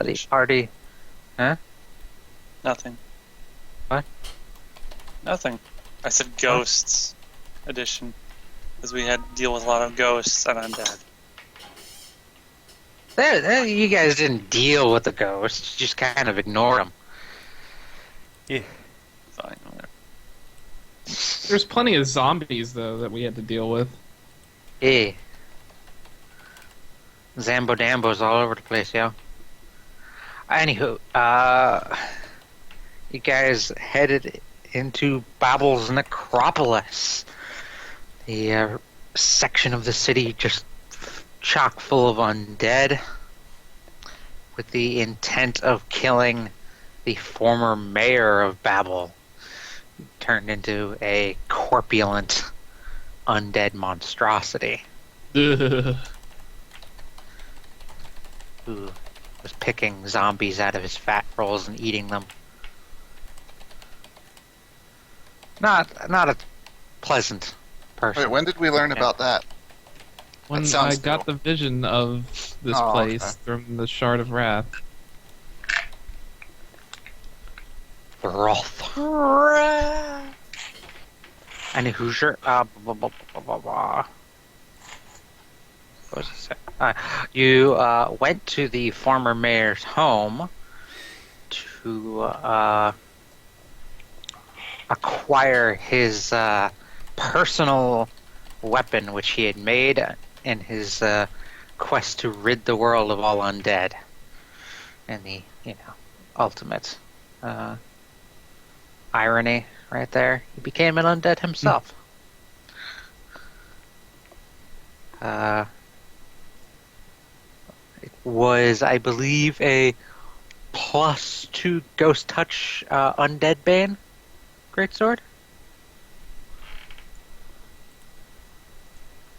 The party. Huh? Nothing. What? Nothing. I said ghosts edition. Because we had to deal with a lot of ghosts and undead. You guys didn't deal with the ghosts, you just kind of ignored them. Yeah. Fine, whatever. There's plenty of zombies, though, that we had to deal with. Yeah. Zambo Dambos all over the place, yo. Anywho, you guys headed into Babel's necropolis. The section of the city just chock full of undead with the intent of killing the former mayor of Babel, turned into a corpulent undead monstrosity Ugh. who was picking zombies out of his fat rolls and eating them. Not a pleasant person. Wait, when did we learn about that? When That I sounds got the vision of this Oh, place okay. from the Shard of Wrath. Wrath. And Hoosier. What was it? You went to the former mayor's home to acquire his personal weapon, which he had made in his quest to rid the world of all undead. And the, ultimate irony right there. He became an undead himself. It was, I believe, a +2 ghost touch undead bane greatsword.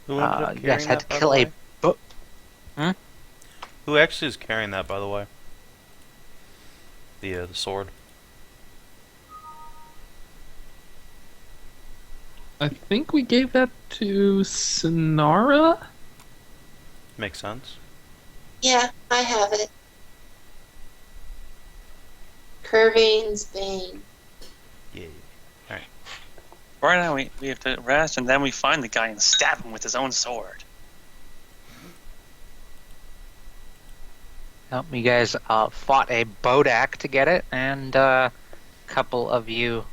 Who ended up You guys carrying had that, to by kill the a. way? Who actually is carrying that, by the way? The sword. I think we gave that to Sinarra? Makes sense. Yeah, I have it. Curving's Bane. Yeah. Right now we have to rest, and then we find the guy and stab him with his own sword. You guys fought a Bodak to get it, and a couple of you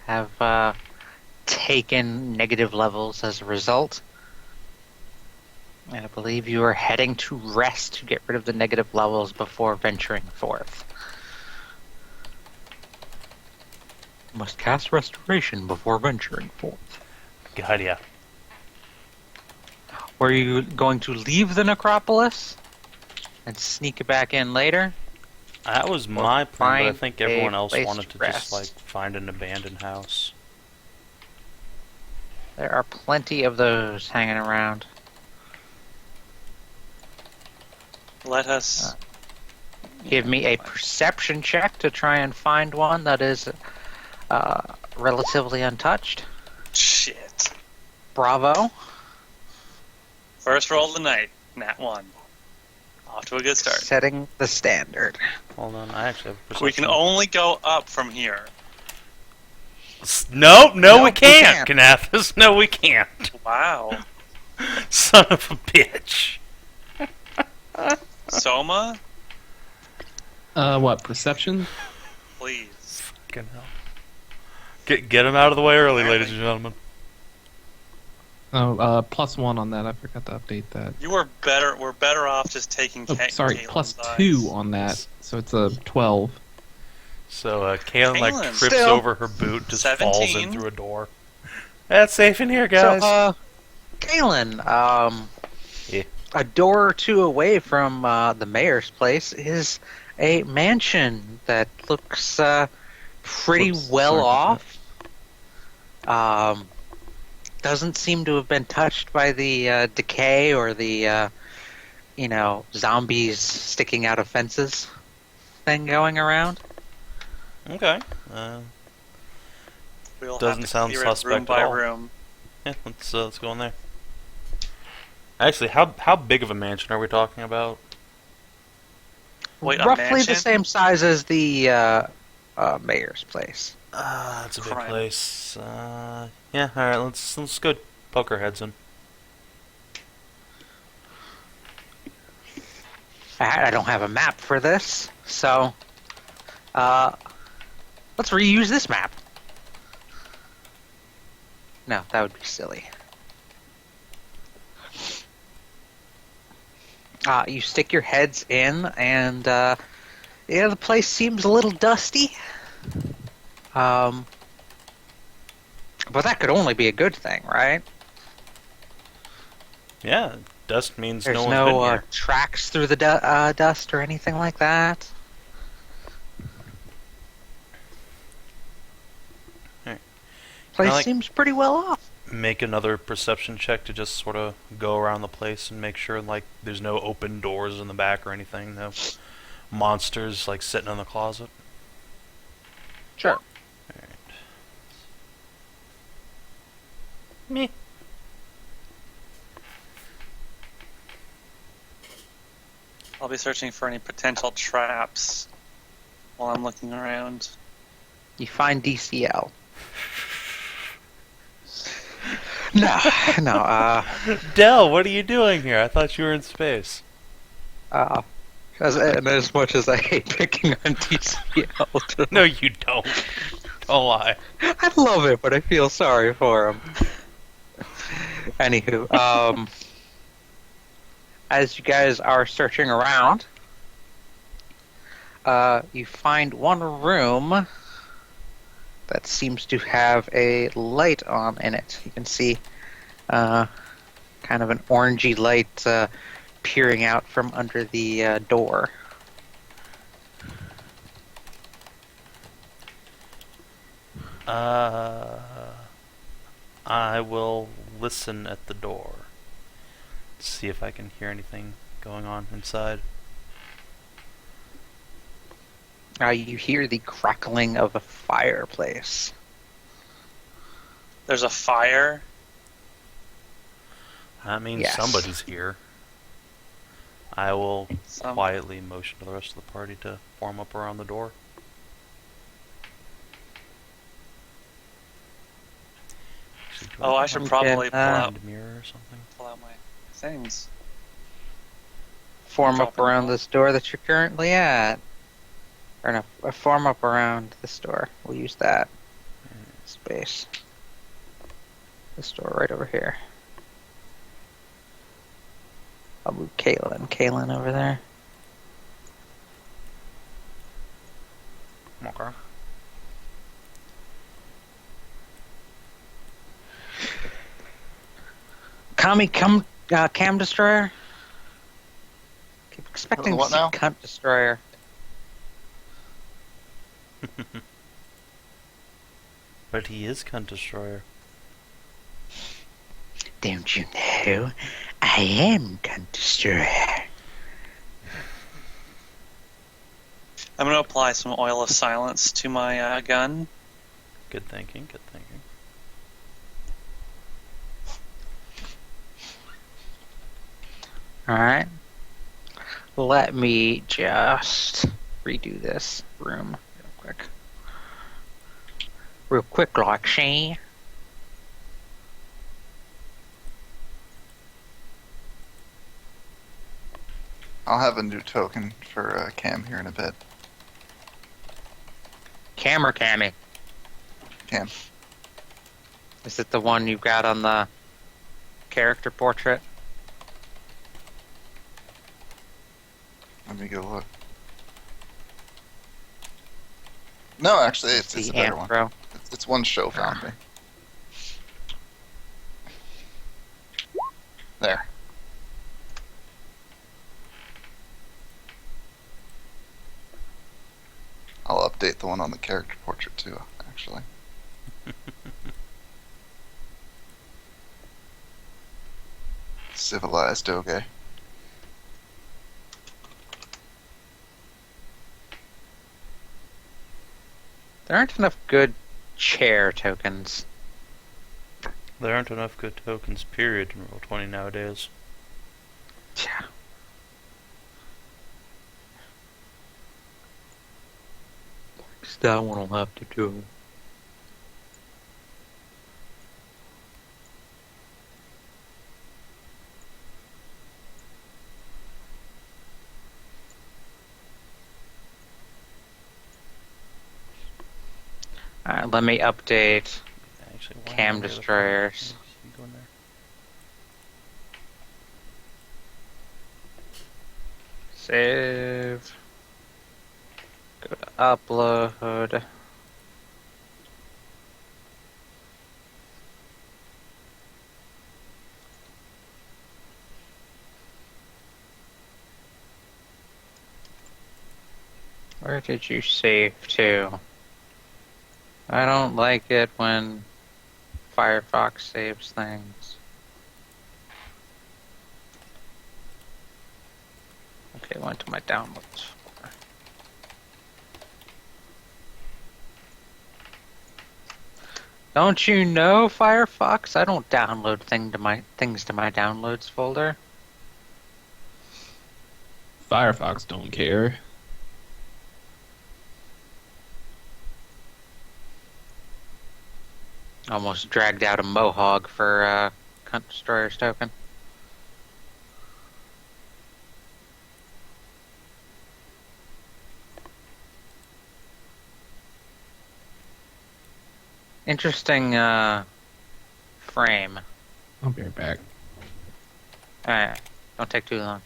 have taken negative levels as a result. And I believe you are heading to rest to get rid of the negative levels before venturing forth. Must cast Restoration before venturing forth. Good idea. Were you going to leave the necropolis and sneak it back in later? That was my plan, but I find think a everyone else place wanted to to just, rest. find an abandoned house. There are plenty of those hanging around. Let us... Give me a perception check to try and find one that is relatively untouched. Shit. Bravo. First roll of the night. Nat 1. Off to a good start. Setting the standard. Hold on, I actually have a perception. We can only go up from here. No, we Nope, we can't, can't. Kinathis. No, we can't. Wow. Son of a bitch. Soma, What, perception? please. Fucking hell. Get him out of the way early, ladies and gentlemen. Oh, +1 on that. I forgot to update that. We're better off just taking Oh, sorry, Caelyn's +2 eyes. on that. So it's a 12. So, Caelynn, Caelynn, trips still. over her boot, just falls in 17. through a door. That's safe in here, guys. So, Caelynn, Yeah. a door or two away from the mayor's place is a mansion that looks pretty Whoops, well sorry about off. Doesn't seem to have been touched by the decay or the, zombies sticking out of fences thing going around. Okay. We'll Doesn't have to sound clear it suspect room at by all. room. Yeah, let's go in there. Actually, how big of a mansion are we talking about? Wait, a roughly mansion? the same size as the mayor's place. It's a big Crime. place. Yeah, alright, let's go poke our heads in. I don't have a map for this, so let's reuse this map. No, that would be silly. You stick your heads in, and yeah, the place seems a little dusty. But that could only be a good thing, right? Yeah, dust means There's no one's been here. tracks through the dust or anything like that. Alright. Place Like- seems pretty well off. Make another perception check to just sort of go around the place and make sure like there's no open doors in the back or anything, no monsters like sitting in the closet. Sure. Alright. Me. I'll be searching for any potential traps while I'm looking around. You find DCL. No. Dell, what are you doing here? I thought you were in space. As much as I hate picking on DCL, No, you don't. Don't lie. I love it, but I feel sorry for him. Anywho, as you guys are searching around, you find one room that seems to have a light on in it. You can see kind of an orangey light peering out from under the door. I will listen at the door. See if I can hear anything going on inside. You hear the crackling of a fireplace. There's a fire. That means Yes. somebody's here. I will Some- quietly motion to the rest of the party to form up around the door. Actually, do Oh, I have should my probably pull out mirror or something? my things. Form Drop up in the around hall. this door that you're currently at. Or no, form up around this door. We'll use that space. This door right over here. I'll move Caelynn over there. Okay. Kami, Cam Destroyer? Keep expecting What to see now? Cunt Destroyer. But he is Cunt Destroyer. Don't you know? I am Cunt Destroyer. I'm going to apply some oil of silence to my gun. Good thinking, good thinking. Alright. Let me just redo this room real quick. Real quick, like she. I'll have a new token for Cam here in a bit. Cam or Cammy? Cam. Is it the one you've got on the character portrait? Let me go look. No, actually, it's the a better one. Anthro. It's one Shou found me. There. I'll update the one on the character portrait too, actually. Civilized Doge. There aren't enough good chair tokens. There aren't enough good tokens, period, in Roll20 nowadays. Yeah. Firefox, that one will have to do. Alright, let me update Actually, why cam am I the destroyers. You go in there. Save. Go to upload. Where did you save to? I don't like it when Firefox saves things. Okay, went to my downloads. Don't you know, Firefox? I don't download things to my downloads folder. Firefox don't care. Almost dragged out a mohawk for Cunt Destroyer's token. Interesting frame. I'll be right back. Alright, don't take too long.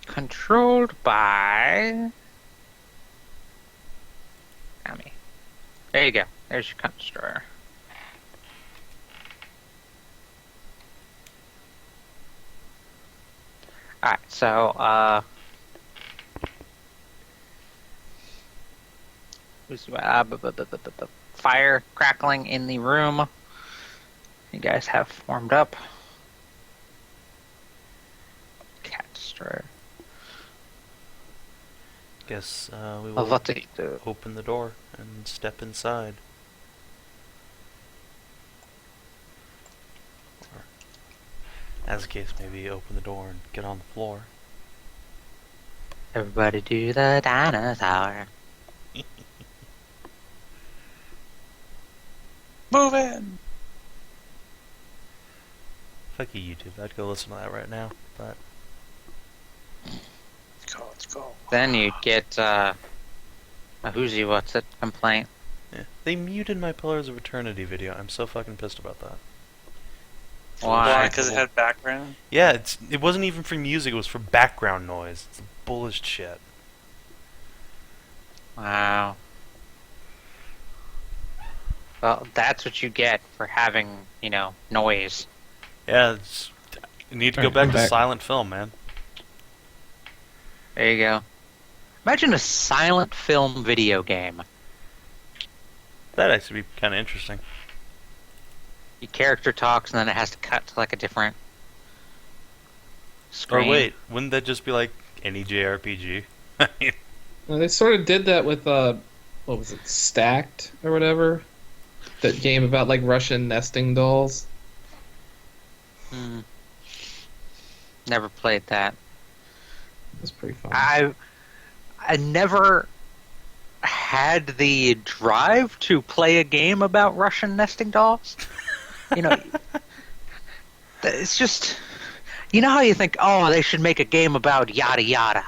Controlled by... Ami. There you go. There's your Cunt Destroyer. Alright, so, fire crackling in the room. You guys have formed up. Cat Destroyer. Guess we Of will what to do. open the door and step inside. Or, as the case may be, open the door and get on the floor. Everybody do the dinosaur. Move in! Fuck you, YouTube. I'd go listen to that right now, but Let's go. Then you get a who's what's it complaint. yeah. They muted my Pillars of Eternity video. I'm so fucking pissed about that. Why? Because it had background? Yeah, it wasn't even for music, it was for background noise. It's bullish shit. Wow. Well, that's what you get for having, noise. Yeah, you need to go Alright, back I'm to back. silent film, man. There you go. Imagine a silent film video game. That'd actually be kind of interesting. Your character talks and then it has to cut to like a different screen. Or wait, wouldn't that just be like any JRPG? I mean, Well, they sort of did that with what was it, Stacked or whatever? That game about like Russian nesting dolls. Hmm. Never played that. It was pretty fun. I never had the drive to play a game about Russian nesting dolls. It's just, how you think, oh, they should make a game about yada yada.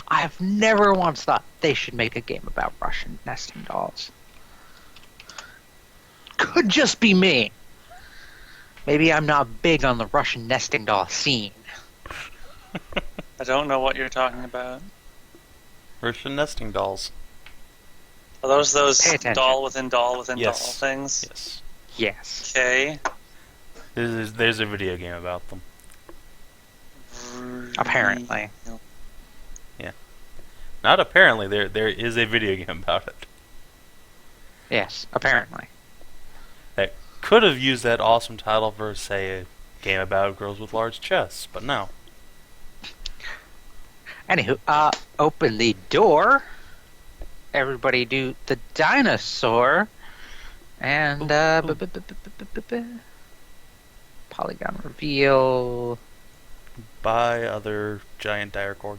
I've never once thought they should make a game about Russian nesting dolls. Could just be me. Maybe I'm not big on the Russian nesting doll scene. I don't know what you're talking about. Russian nesting dolls. Are those Pay attention. doll within doll within Yes. doll things? Yes. Yes. Okay. There's a video game about them. Apparently. Not apparently, there is a video game about it. Yes, apparently. That could have used that awesome title for, say, a game about girls with large chests, but no. Anywho, open the door. Everybody do the dinosaur. And, polygon reveal. By other giant dire corgi.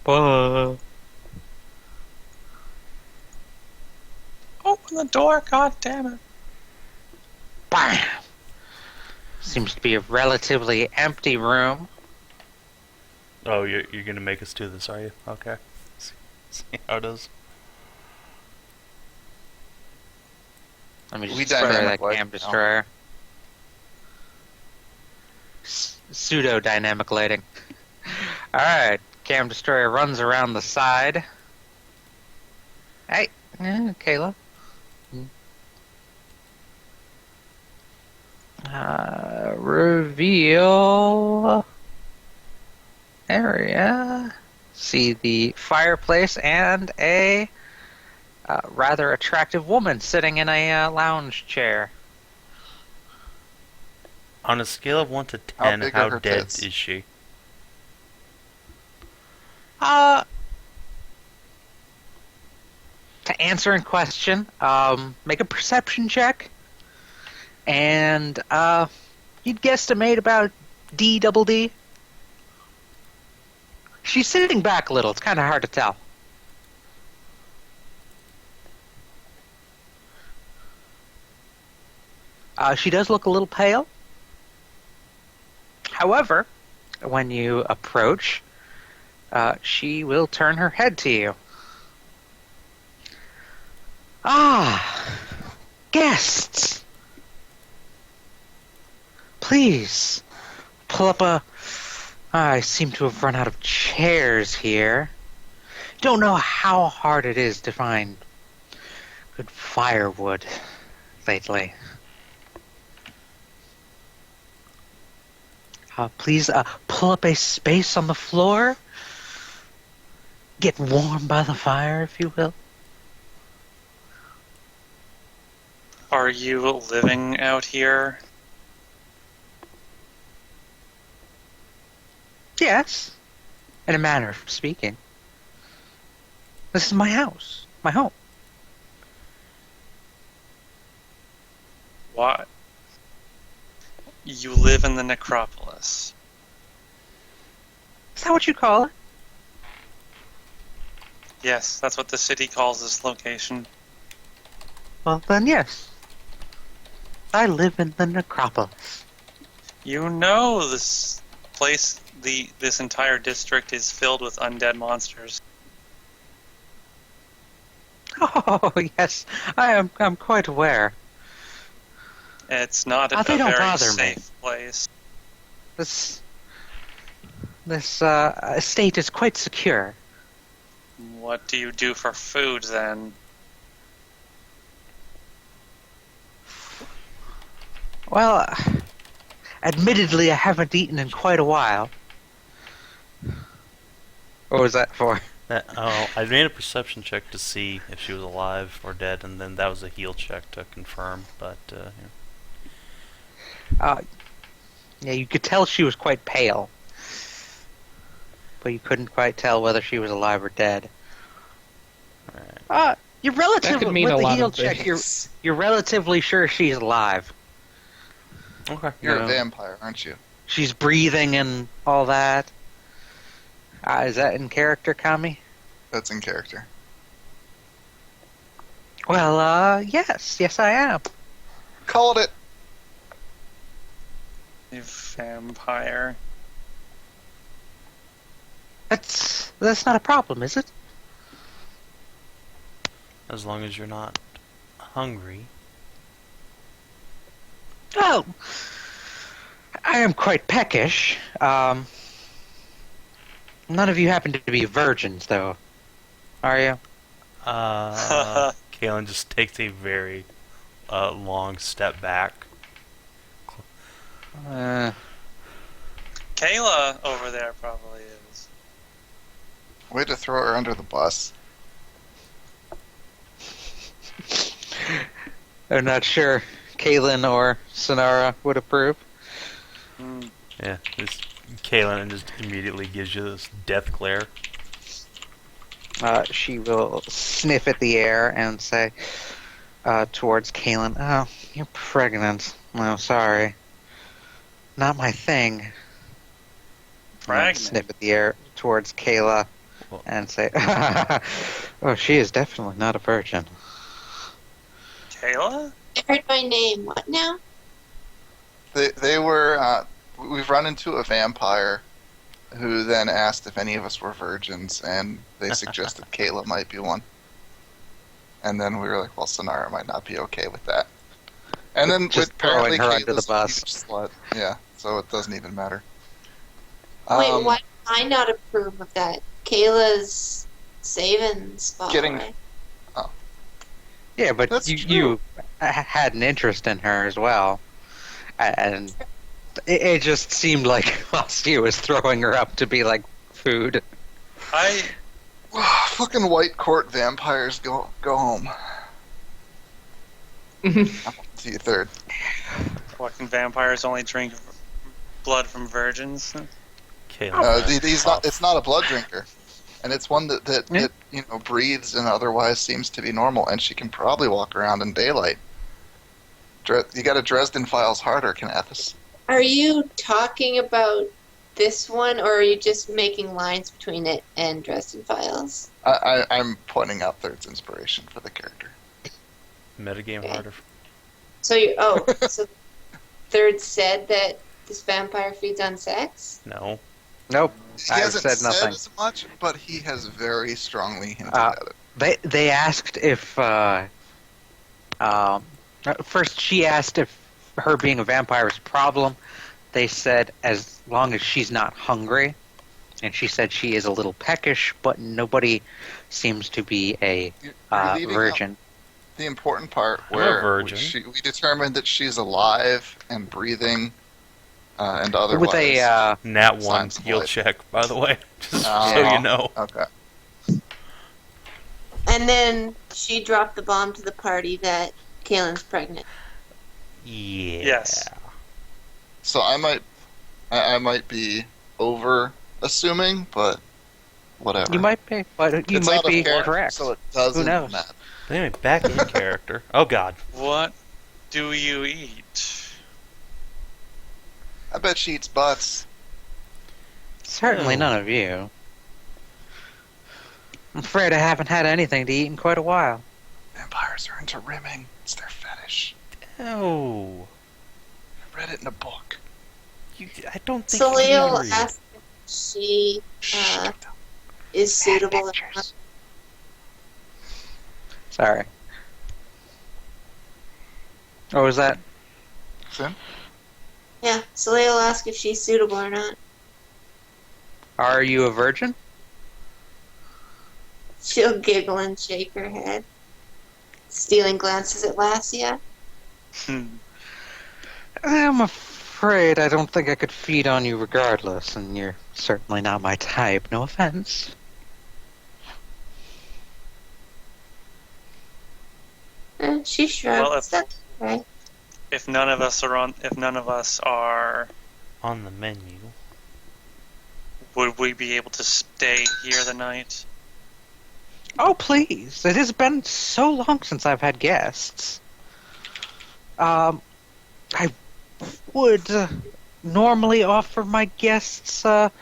Open the door, god damn it. Bam! Seems to be a relatively empty room. Oh, you're gonna make us do this, are you? Okay. See how it is. Let me just We destroy dynamic that light cam now. destroyer. Pseudo dynamic lighting. Alright, cam destroyer runs around the side. Hey, Kayla. Reveal area. See the fireplace and a rather attractive woman sitting in a lounge chair. On a scale of 1 to How 10, big how are her dead tits? is she? To answer in question, make a perception check, and you'd guesstimate about D double D. She's sitting back a little. It's kind of hard to tell. She does look a little pale. However, when you approach, she will turn her head to you. Ah, guests! Please, pull up a... I seem to have run out of chairs here. Don't know how hard it is to find good firewood lately. Please, pull up a space on the floor. Get warm by the fire, if you will. Are you living out here? Yes, in a manner of speaking. This is my house, my home. What? You live in the necropolis. Is that what you call it? Yes, that's what the city calls this location. Well, then yes. I live in the necropolis. You know this place, this entire district is filled with undead monsters. Oh, yes, I'm quite aware. It's not a They don't very bother me. safe place. This estate is quite secure. What do you do for food then? Well, admittedly, I haven't eaten in quite a while. What was that for? I made a perception check to see if she was alive or dead, and then that was a heal check to confirm. But Yeah, you could tell she was quite pale. But you couldn't quite tell whether she was alive or dead. Alright. You're relatively, That could mean with a the lot heal of check, things. you're relatively sure she's alive. Okay. You're No. a vampire, aren't you? She's breathing and all that. Is that in character, Kami? That's in character. Well, yes I am. Called it. You vampire. That's not a problem, is it? As long as you're not hungry. Oh, I am quite peckish. None of you happen to be virgins, though, are you? Caelynn just takes a very long step back. Kayla over there probably is. Way to throw her under the bus. I'm not sure Caelynn or Sinarra would approve. Hmm. Yeah, Caelynn just immediately gives you this death glare. She will sniff at the air and say towards Caelynn, "Oh, you're pregnant. No, sorry. Not my thing." Pregnant? Sniff at the air towards Kayla. and say, "Oh, she is definitely not a virgin." Kayla? I heard my name. What now? They were. We've run into a vampire who then asked if any of us were virgins, and they suggested Kayla might be one. And then we were like, well, Sinarra might not be okay with that. And then Just apparently throwing her under the Kayla's a bus. huge slut. Yeah, so it doesn't even matter. Wait, why do I not approve of that? Kayla's Savin spot. Getting- Right? Yeah, but That's you true. had an interest in her as well, and it just seemed like Lasia was throwing her up to be like food. Fucking white court vampires, go home. See you third. Fucking vampires only drink blood from virgins. It's not a blood drinker, and it's one that breathes and otherwise seems to be normal, and she can probably walk around in daylight. You got a Dresden Files harder, Kinathis. Are you talking about this one, or are you just making lines between it and Dresden Files? I'm pointing out Third's inspiration for the character. Metagame Okay. harder. So so Third said that this vampire feeds on sex? No. Nope, He I've hasn't said nothing. as much, but he has very strongly hinted at it. They asked if first she asked if her being a vampire is a problem. They said as long as she's not hungry, and she said she is a little peckish, but nobody seems to be a You're leaving virgin. out the important part I'm a where virgin. we determined that she's alive and breathing and otherwise. With a Nat 1 Signs of skill life. check, by the way. Just Oh. so you know. Okay. And then she dropped the bomb to the party that Caelynn's pregnant. Yeah. Yes. So I might be over assuming, but whatever. you might be, but you It's might out of be character, correct. so it doesn't Who knows? matter. Anyway, back in character. Oh god. What do you eat? I bet she eats butts. Certainly Oh. none of you. I'm afraid I haven't had anything to eat in quite a while. Vampires are into rimming. It's their fetish. Oh. I read it in a book. I don't think Saleah you agree. asked if she Shh. is suitable or not. Pictures. Sorry. What was that? Sin? Yeah, Saleah will ask if she's suitable or not. Are you a virgin? She'll giggle and shake her head, stealing glances at Lasia. I'm afraid I don't think I could feed on you regardless, and you're certainly not my type. No offense. She shrugs. Well, if- That's right. If none of us are, On the menu. would we be able to stay here the night? Oh, please. It has been so long since I've had guests. I would normally offer my guests a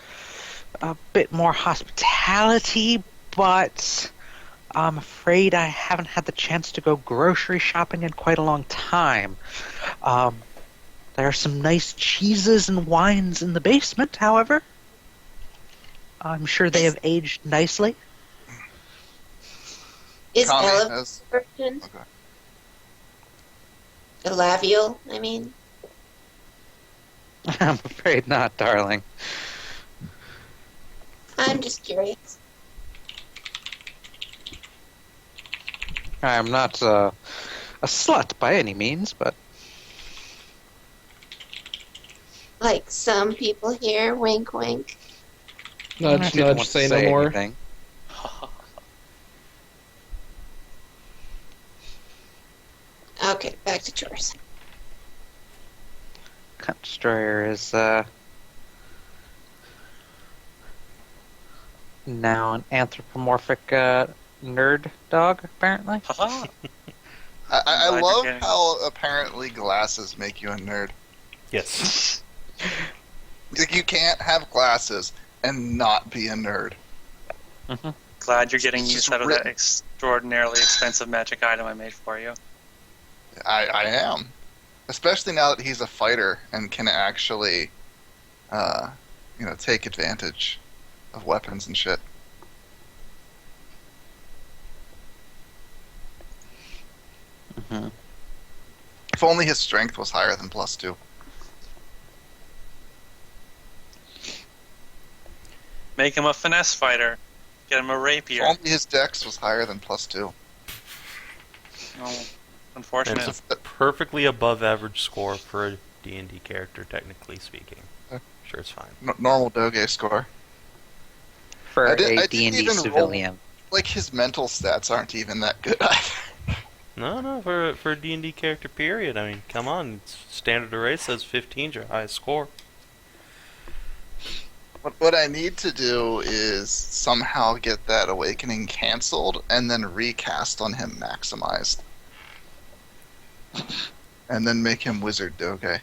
bit more hospitality, but I'm afraid I haven't had the chance to go grocery shopping in quite a long time. There are some nice cheeses and wines in the basement, however. I'm sure they have aged nicely. Is Tommy Ella has. virgin? Okay. The Lavial, I mean. I'm afraid not, darling. I'm just curious. I'm not a slut by any means, but Like some people here, wink wink. I Nudge, didn't nudge, want to say no more. anything. Okay, back to chores. Cunt Destroyer is now an anthropomorphic nerd dog, apparently. Haha. I Glad you're love getting- how apparently glasses make you a nerd. Yes. Like, you can't have glasses and not be a nerd. Glad you're getting It's use just out of that written. extraordinarily expensive magic item I made for you. I am. Especially now that he's a fighter and can actually, take advantage of weapons and shit. Mhm. If only his strength was higher than +2. Make him a finesse fighter. Get him a If rapier. only his dex was higher than +2. Oh, unfortunate. It's a perfectly above average score for a D&D character, technically speaking. Sure, it's fine. Normal Doge score. For I a didn't D&D even civilian. Like, his mental stats aren't even that good either. No, for a D&D character, period. I mean, come on. Standard array says 15's your highest score. What I need to do is somehow get that awakening canceled and then recast on him maximized. And then make him Wizard Doge.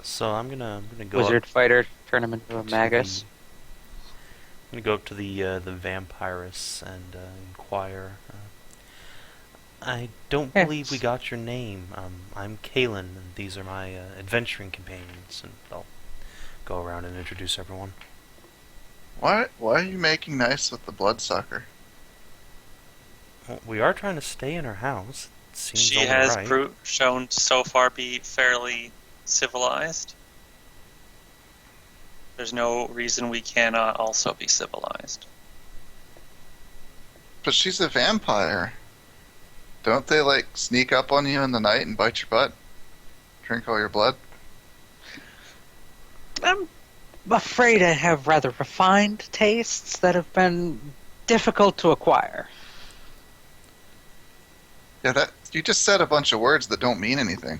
So I'm gonna go Wizard up fighter, turn him into a to magus. I'm gonna go up to the vampirus and inquire. I don't Yes. believe we got your name. I'm Caelynn, and these are my adventuring companions, and I'll go around and introduce everyone. Why are you making nice with the bloodsucker? Well, we are trying to stay in her house. It seems She only has right. shown so far be fairly civilized. There's no reason we cannot also be civilized. But she's a vampire. Don't they, sneak up on you in the night and bite your butt? Drink all your blood? I'm afraid I have rather refined tastes that have been difficult to acquire. Yeah, you just said a bunch of words that don't mean anything.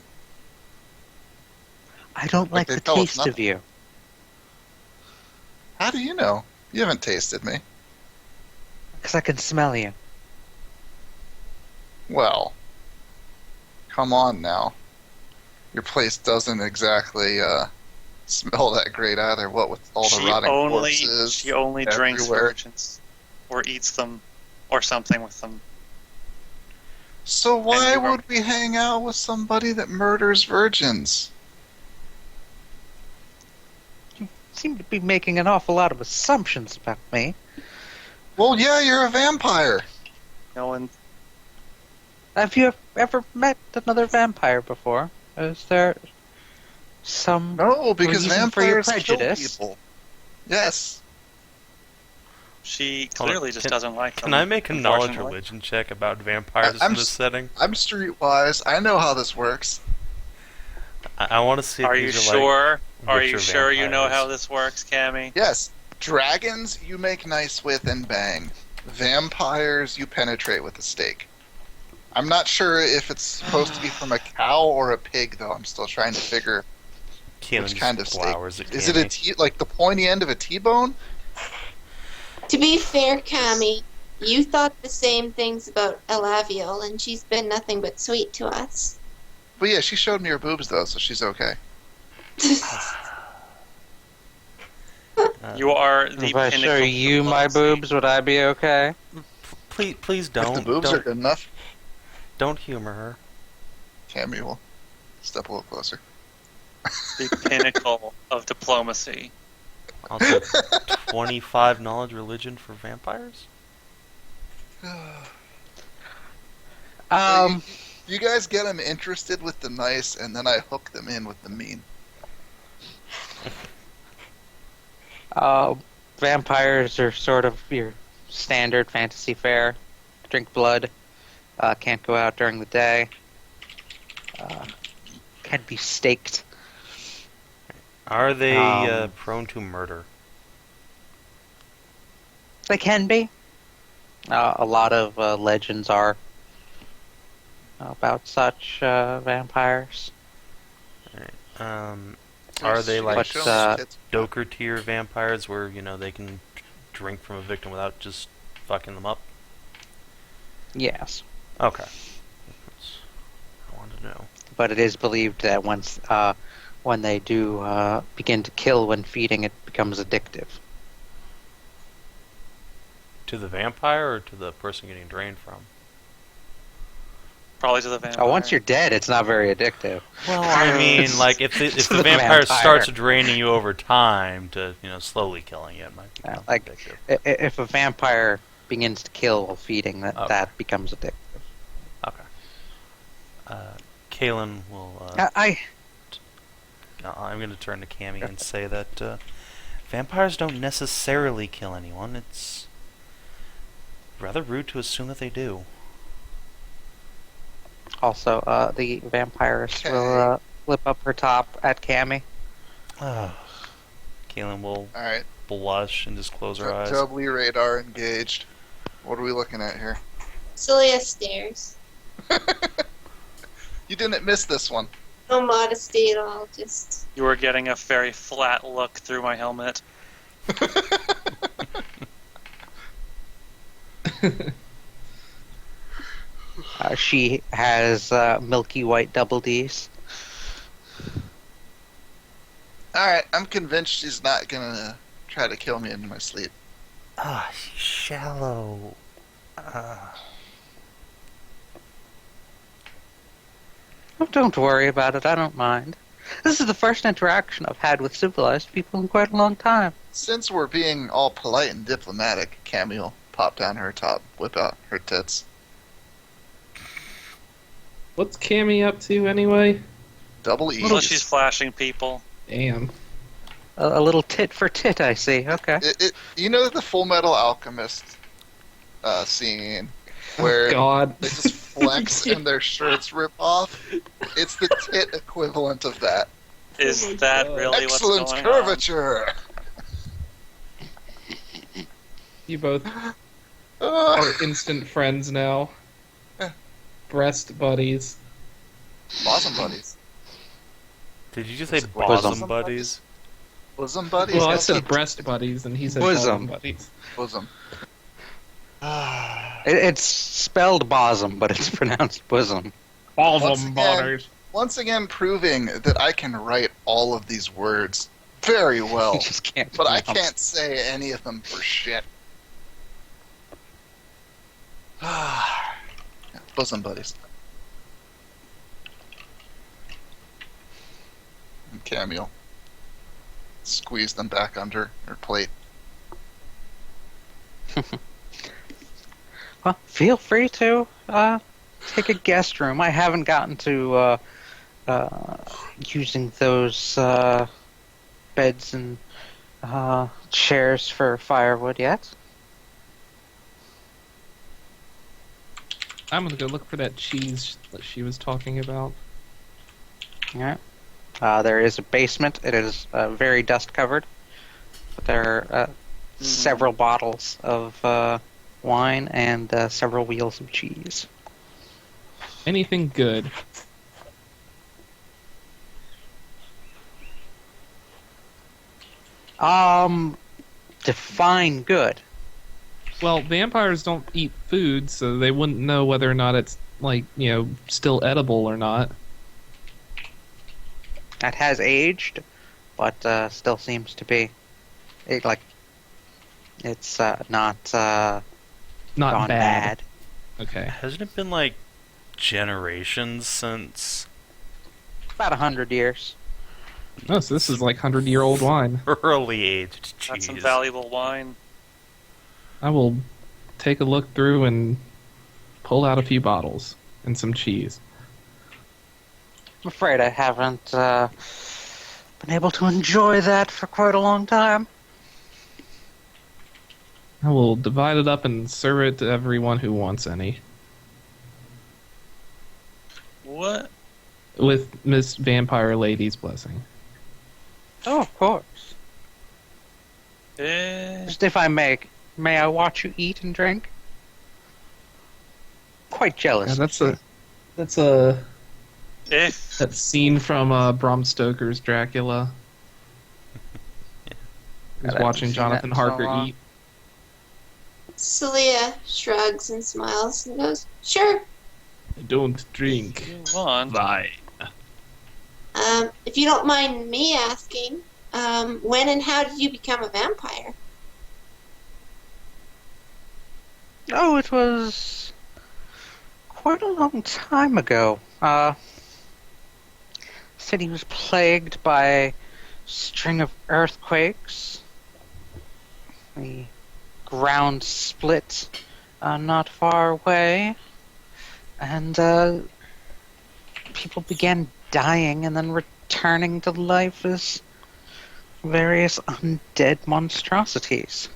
I don't Like like they the tell us taste of nothing. you. How do you know? You haven't tasted me. Because I can smell you. Well, come on now. Your place doesn't exactly smell that great either. What with all the rotting corpses? She only drinks everywhere. virgins, or eats them, or something with them. So why you were- would we hang out with somebody that murders virgins? You seem to be making an awful lot of assumptions about me. Well, yeah, you're a vampire. No one. Have you ever met another vampire before? Is there some... No, because reason for your vampires kill prejudice? people. Yes. She Hold on, clearly just doesn't like them. Can I make a knowledge unfortunately. religion check about vampires I'm in this s- setting? I'm streetwise. I know how this works. I want to see if Are you these sure? Are richer you sure you know vampires. how this works, Cammy? Yes, dragons you make nice with and bang. Vampires you penetrate with a stake. I'm not sure if it's supposed to be from a cow or a pig, though. I'm still trying to figure Caelynn which just kind of steak. glowers at Is it a Cammy. like the pointy end of a T-bone? To be fair, Cammy, you thought the same things about Elaviel, and she's been nothing but sweet to us. But yeah, she showed me her boobs though, so she's okay. You are the If I pinnacle show of you my diplomacy. boobs, would I be okay? Please If don't. the boobs are good enough, Don't humor her. Cammy will step a little closer. The pinnacle of diplomacy. I'll take 25 knowledge religion for vampires. You guys get them interested with the nice, and then I hook them in with the mean. Vampires are sort of your standard fantasy fare. Drink blood. Can't go out during the day. Can be staked. Are they Um, prone to murder? They can be. A lot of legends are about such vampires. Are they like But, Stoker tier vampires where, they can drink from a victim without just fucking them up? Yes. Okay. I wanted to know. But it is believed that once when they do begin to kill when feeding, it becomes addictive. To the vampire or to the person getting drained from? Probably to the vampire. Oh, once you're dead, it's not very addictive. Well, I mean, like if To the the vampire vampire. starts draining you over time to slowly killing you, it might become Like addictive. if a vampire begins to kill while feeding, Okay. that becomes addictive. Okay. Caelynn will. I'm going to turn to Cammy and say that vampires don't necessarily kill anyone. It's rather rude to assume that they do. Also, the vampiress Okay. will flip up her top at Cammy. Caelynn will All right. blush and just close her eyes. Doubly radar engaged. What are we looking at here? Saleah stares. You didn't miss this one. No modesty at all, just. You were getting a very flat look through my helmet. She has milky white double Ds. All right, I'm convinced she's not gonna try to kill me in my sleep. She's shallow. Oh, don't worry about it. I don't mind. This is the first interaction I've had with civilized people in quite a long time. Since we're being all polite and diplomatic, Cammy will pop down her top, whip out her tits. What's Cammy up to anyway? Double E. Unless she's flashing people. Damn. A little tit for tit, I see. Okay. You know the Full Metal Alchemist scene where God. they just flex and their shirts rip off? It's the tit equivalent of that. Is Oh my that God. really Excellent what's going curvature. You both Uh, are instant friends now. Eh. Breast buddies. bosom buddies. Did you just say Bosom bosom buddies? buddies? Bosom buddies. Well, I Also said breast buddies, and he said Bosom. bosom buddies. bosom. It's spelled bosom, but it's pronounced bosom. Once again- Once again, proving that I can write all of these words very well, You just can't. but I pronounce. can't say any of them for shit. Bosom buddies. And Camille. Squeeze them back under her plate. Well, feel free to take a guest room. I haven't gotten to using those beds and chairs for firewood yet. I'm gonna go look for that cheese that she was talking about. Alright. There is a basement. It is very dust covered. But there are several bottles of wine and several wheels of cheese. Anything good? Define good. Well, vampires don't eat food, so they wouldn't know whether or not it's, still edible or not. That has aged, but still seems to be it's not Not gone bad. Okay. Hasn't it been like generations since About 100 years. Oh, so this is like 100-year-old wine. early aged cheese? That's some valuable wine. I will take a look through and pull out a few bottles and some cheese. I'm afraid I haven't been able to enjoy that for quite a long time. I will divide it up and serve it to everyone who wants any. What? With Miss Vampire Lady's blessing. Oh, of course. Just if I may I watch you eat and drink? Quite jealous. Yeah, that's a If that scene from Bram Stoker's Dracula. He's haven't watching seen Jonathan that in so Harker long. eat. Saleah shrugs and smiles and goes, "Sure. I don't drink you want, wine. If If you don't mind me asking, when and how did you become a vampire? Oh, it was quite a long time ago. City was plagued by a string of earthquakes. The ground split not far away, and people began dying and then returning to life as various undead monstrosities.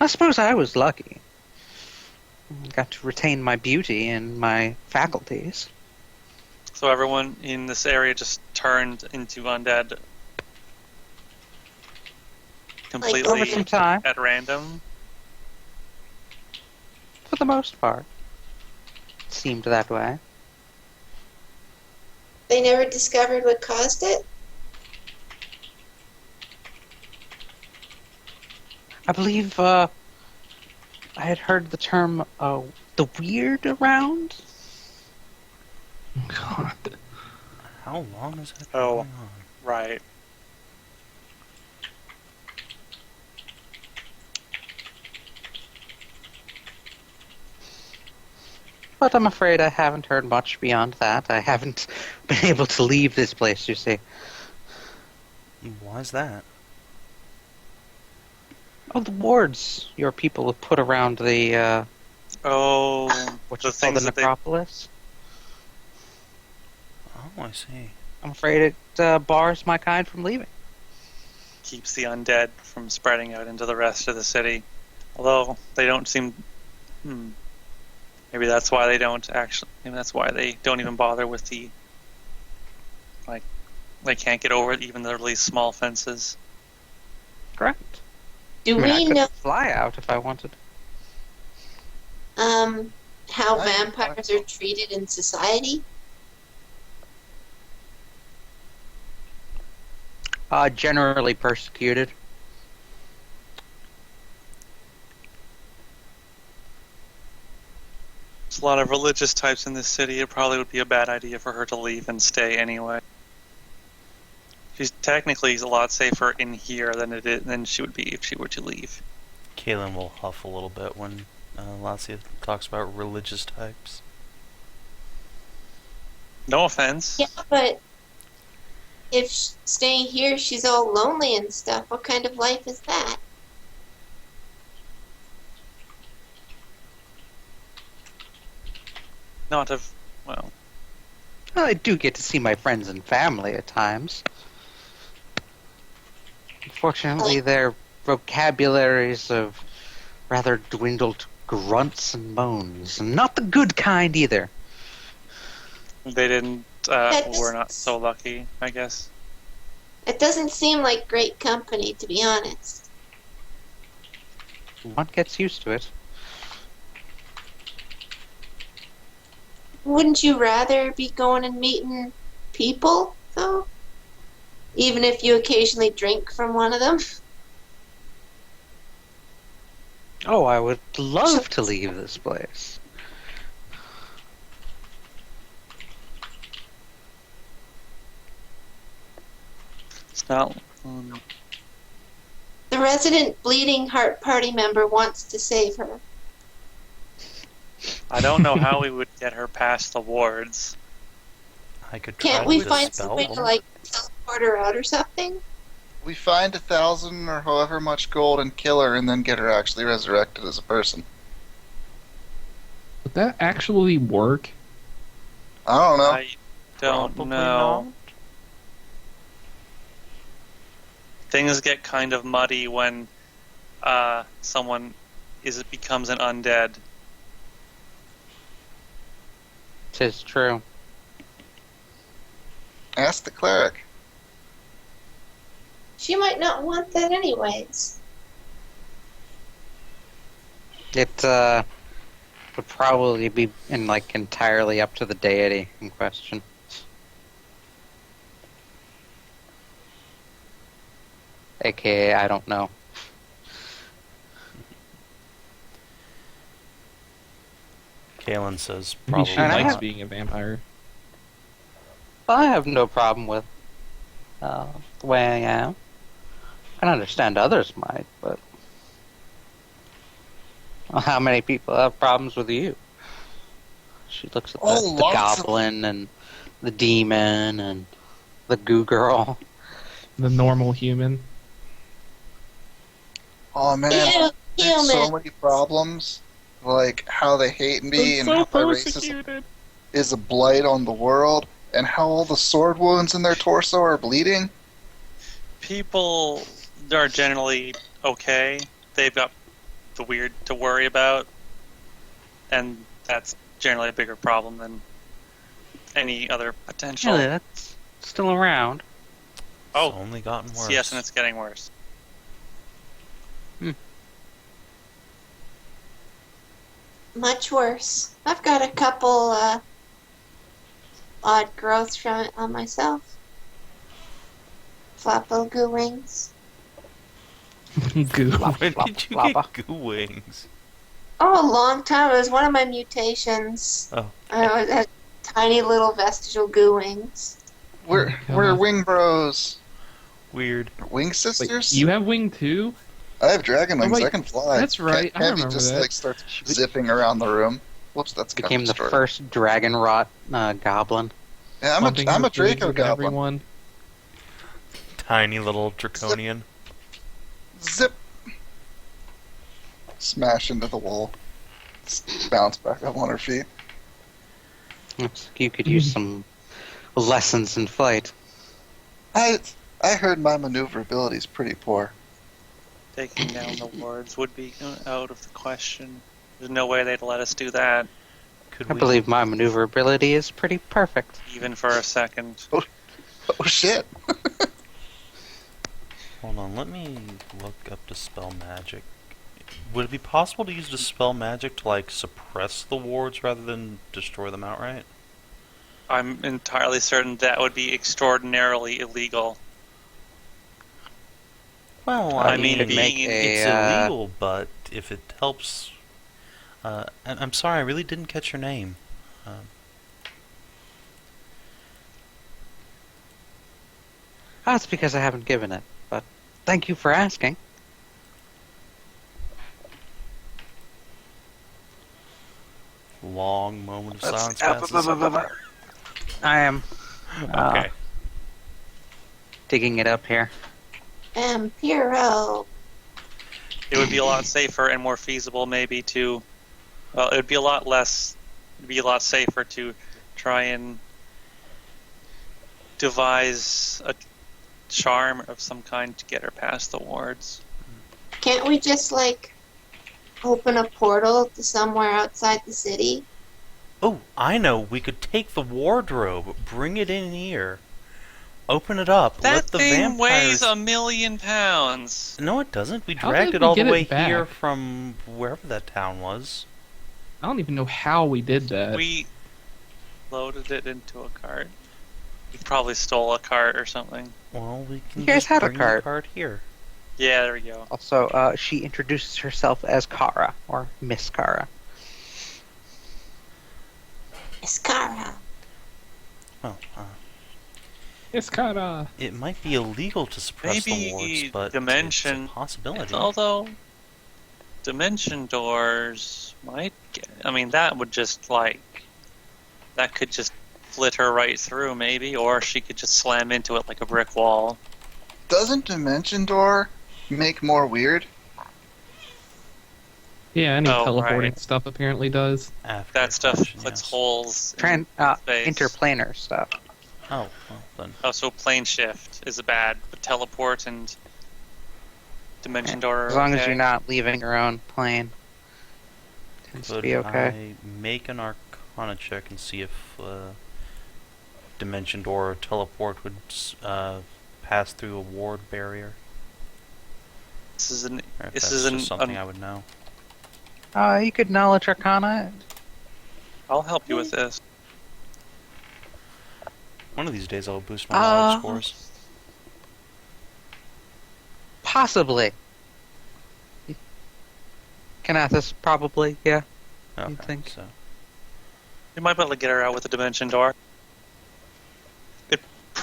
I suppose I was lucky. Got to retain my beauty and my faculties. So everyone in this area just turned into undead completely Over some time, at random. for the most part. It seemed that way. They never discovered what caused it? I believe I had heard the term the weird around. God. How long is that Oh. going on? Right. But I'm afraid I haven't heard much beyond that. I haven't been able to leave this place, you see. Why's that? Oh, the wards your people have put around the, Oh, what the you call things the that they necropolis. Oh, I see. I'm afraid it bars my kind from leaving. keeps the undead from spreading out into the rest of the city. Although they don't seem. Maybe that's why they don't actually. Maybe that's why they don't even bother with the. Like, they can't get over even the really small fences. Correct. Do I mean, I we could know fly out if I wanted. how I- vampires are treated in society? Generally persecuted. There's a lot of religious types in this city. It probably would be a bad idea for her to leave and stay anyway. She's technically a lot safer in here than she would be if she were to leave. Caelynn will huff a little bit when Lasia talks about religious types. No offense. Yeah, but if staying here she's all lonely and stuff, what kind of life is that? Not of. Well, Well, I do get to see my friends and family at times. Unfortunately, their vocabularies of rather dwindled grunts and moans, and not the good kind either. they didn't. That We're not doesn't- so lucky, I guess. It doesn't seem like great company, to be honest. One gets used to it. Wouldn't you rather be going and meeting people, though? Even if you occasionally drink from one of them? Oh, I would love to leave this place. It's not. The resident bleeding heart party member wants to save her. I don't know how we would get her past the wards. I could try Can't to we dispel find some way to, them. like, teleport her out or something? We find 1,000 or however much gold and kill her, and then get her actually resurrected as a person. Would that actually work? I don't know. I don't Probably know. not. Things get kind of muddy when someone becomes an undead. 'Tis true. Ask the cleric. She might not want that anyways. It would probably be entirely up to the deity in question. AKA, I don't know. Caelynn says Maybe probably she not. likes not. being a vampire. I have no problem with the way I am. I can understand others might, but how many people have problems with you? She looks at Oh, the lots of goblin and the demon and the Goo-girl. The normal human. Oh man, there's so many problems. Like how they hate me and how my racism is a blight on the world, and how all the sword wounds in their torso are bleeding. People are generally okay. They've got the weird to worry about, and that's generally a bigger problem than any other potential. Really, that's still around. Oh, It's only gotten worse. yes, and it's getting worse. Much worse. I've got a couple odd growths from it on myself. Flapple goo wings. Goo. When did you get goo wings? Oh, a long time. It was one of my mutations. Oh. I had tiny little vestigial goo wings. We're wing bros. Weird. Wing sisters? Wait, you have wing too? I have dragon wings. wait, I can fly. that's right, I Can't remember just that. like starts zipping around the room. Whoops, that's kind Became of the distorted. first dragon rot goblin. Yeah, Bumping I'm a into legs Draco with goblin. Everyone. Tiny little draconian. Zip. Smash into the wall. Bounce back up on her feet. Looks like you could use some lessons in fight. I heard my maneuverability is pretty poor. Taking down the wards would be out of the question. There's no way they'd let us do that, Could I we believe my maneuverability is pretty perfect. even for a second. Oh shit! Hold on, let me look up Dispel Magic. Would it be possible to use Dispel Magic to, like, suppress the wards rather than destroy them outright? I'm entirely certain that would be extraordinarily illegal. Well, I I mean, mean, being it's a, illegal, but if it helps... I'm sorry, I really didn't catch your name. That's because I haven't given it, but thank you for asking. Long moment of silence That's- passes. I am Okay. digging it up here. Vampiro. It would be a lot safer and more feasible, maybe, to... Well, it would be a lot less... It'd be a lot safer to try and devise a charm of some kind to get her past the wards. Can't we just, like, open a portal to somewhere outside the city? Oh, I know. We could take the wardrobe, bring it in here, open it up, That let the thing weighs vampires... 1,000,000 pounds. No, it doesn't. We How dragged did it we all the get it way back? here from wherever that town was. I don't even know how we did that. We loaded it into a cart. We probably stole a cart or something. Well, we can You guys just had a bring cart. the cart here. Yeah, there we go. Also, she introduces herself as Kara, or Miss Kara. Iskara. Well, Iskara. it might be illegal to suppress Maybe the wards, but dimension- it's a possibility. Although, dimension doors might get... I mean, that would just, like... That could just flit her right through, maybe. Or she could just slam into it like a brick wall. Doesn't Dimension Door make more weird? Yeah, any Oh, teleporting right. stuff apparently does. After That stuff connection, puts yes. holes in space. Interplanar stuff. Oh, well then. Also, plane shift is bad, but teleport and dimension door are As long as okay. you're not leaving your own plane. Tends to Could be okay. I make an Arcana check and see if Dimension Door or Teleport would pass through a ward barrier? This is an... Or if This that's is just an... something I would know. You could knowledge Arcana. I'll help you with this. One of these days I'll boost my knowledge scores. Possibly. Kinathis, probably, yeah. Okay, think? so You might be able to get her out with the dimension door.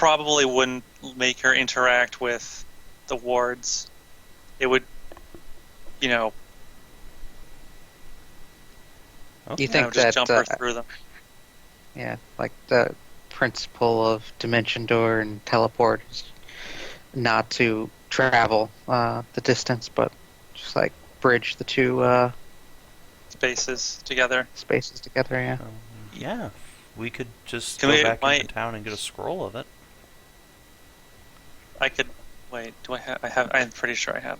probably wouldn't make her interact with the wards. It would, you know, You think just that jump her through them. yeah, like the principle of Dimension Door and teleport is not to travel the distance, but just like bridge the two Spaces together. spaces together. Yeah. Yeah, we could just Can go we- back my- into town and get a scroll of it. I could wait. Do I have? I have. I'm pretty sure I have.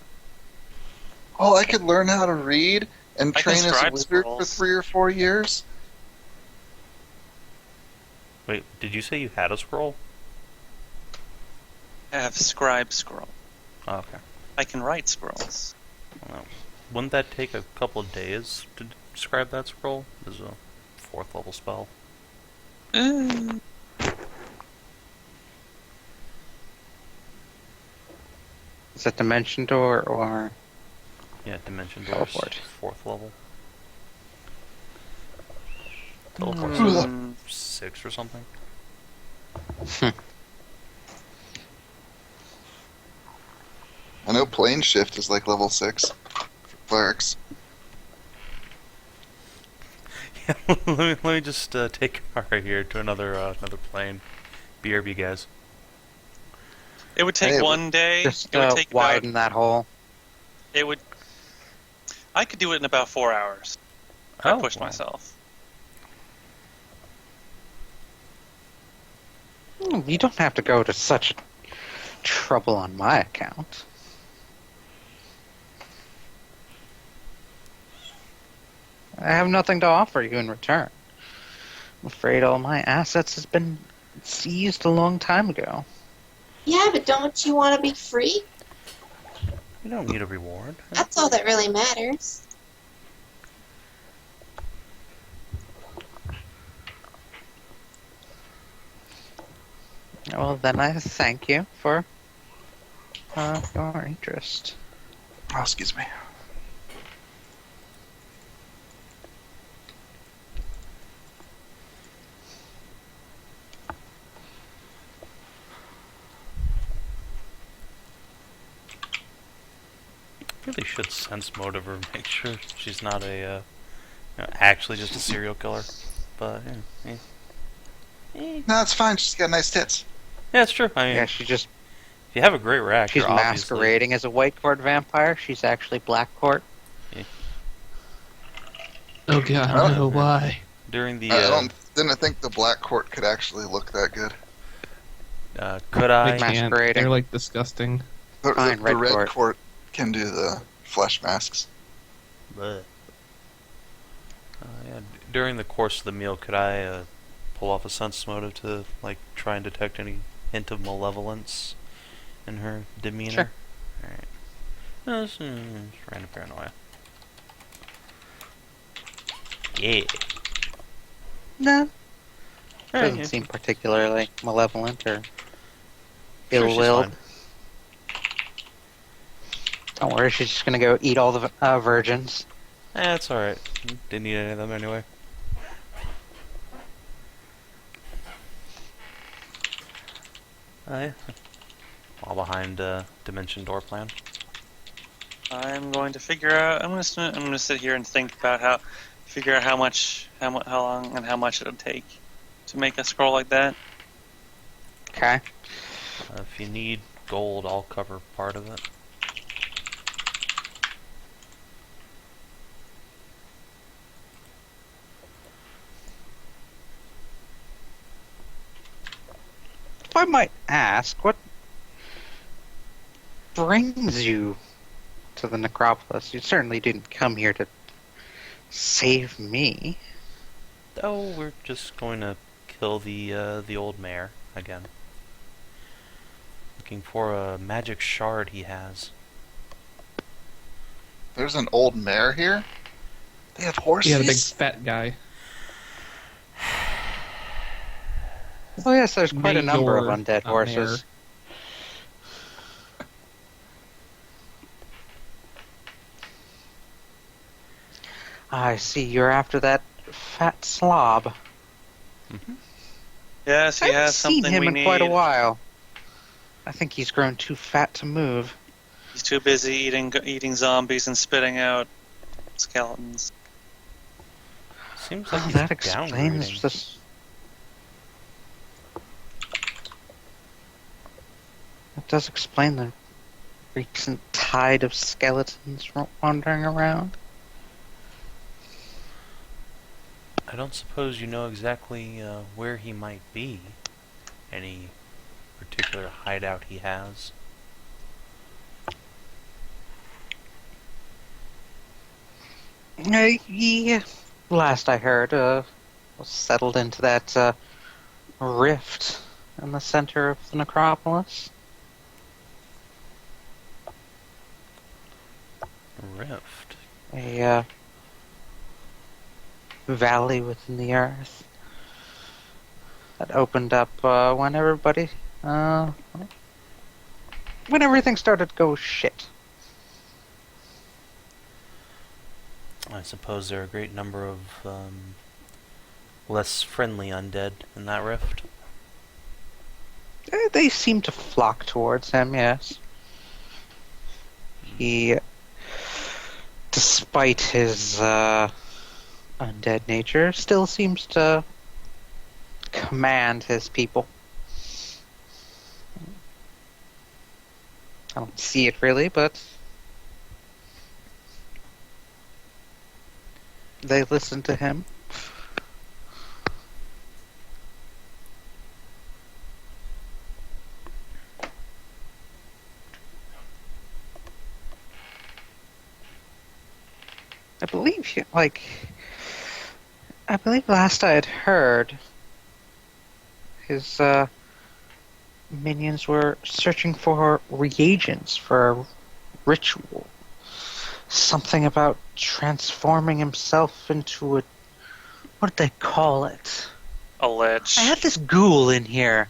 Oh, I could learn how to read and I can train as a scribe wizard for scrolls. 3 or 4 years. Wait, did you say you had a scroll? I have scribe scroll. Oh, okay. I can write scrolls. Well, wouldn't that take a couple of days to describe that scroll? As a 4th level spell. Is it Dimension Door or Yeah, Dimension Doors, Teleport. 4th level. Teleport's Mm, 6 or something. I know plane shift is like level 6 for clerics. Yeah, let me just take a car right here to another plane. BRB, guys. it would take Hey, one day. just It would take widen that hole? It would. I could do it in about 4 hours. If I pushed myself. You don't have to go to such trouble on my account. I have nothing to offer you in return. I'm afraid all my assets has been seized a long time ago. Yeah, but don't you want to be free? You don't need a reward. That's all that really matters. Well, then I thank you for your interest. Oh, excuse me. Really should sense motive her, make sure she's not actually just a serial killer. But No, it's fine. She's got nice tits. yeah, it's true. I mean, Yeah, she just if you have a great reactor, she's obviously. masquerading as a white court vampire. She's actually black court. Oh god, I don't know why. During the I didn't think the black court could actually look that good. could They I? can't. Masquerading. They're like disgusting. The, Fine, the red red court. court can do the flesh masks. Bleh. Yeah, during the course of the meal, could I pull off a sense motive to like try and detect any hint of malevolence in her demeanor? Sure. All right. No, it's random paranoia. Yeah. No, Alright, doesn't yeah. seem particularly malevolent or Sure, she's ill-willed. fine. Don't worry, she's just gonna go eat all the virgins. It's alright. Didn't need any of them anyway. Yeah. All behind Dimension Door plan. I'm going to figure out. I'm gonna sit here and think about figure out how long, and how much it would take to make a scroll like that. Okay. If you need gold, I'll cover part of it. If I might ask, what brings you to the necropolis? You certainly didn't come here to save me. Oh, we're just going to kill the old mayor again. Looking for a magic shard he has. There's an old mare here. They have horses. Yeah, the big fat guy. Oh yes, there's quite a number of Mayor, undead not horses. I see you're after that fat slob. Mm-hmm. Yes, he I haven't has seen something him we in need. quite a while. I think he's grown too fat to move. He's too busy eating zombies and spitting out skeletons. Seems like Oh, he's that explains downgrading. this. That does explain the recent tide of skeletons wandering around. I don't suppose you know exactly where he might be. Any particular hideout he has? Yeah, last I heard, was settled into that rift in the center of the necropolis. Rift. A valley within the earth that opened up when when everything started to go shit. I suppose there are a great number of less friendly undead in that rift. They seem to flock towards him, yes. He, despite his undead nature, still seems to command his people. I don't see it really, but they listen to him. I believe last I had heard, his minions were searching for reagents for a ritual. Something about transforming himself into a... what did they call it? A lich. I had this ghoul in here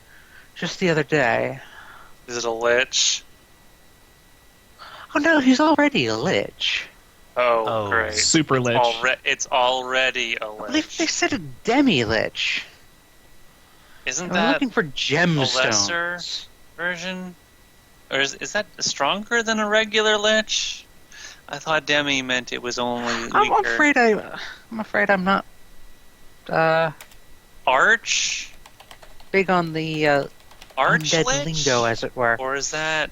just the other day. Is it a lich? Oh no, he's already a lich. Oh, Oh. great. Super lich. It's already a I believe they lich. said a demi-lich. Isn't We're that looking for gemstones. lesser version? Or is that stronger than a regular lich? I thought demi meant it was only weaker. I'm afraid I'm not Arch? big on the Arch undead lich? lingo, as it were. Or is that...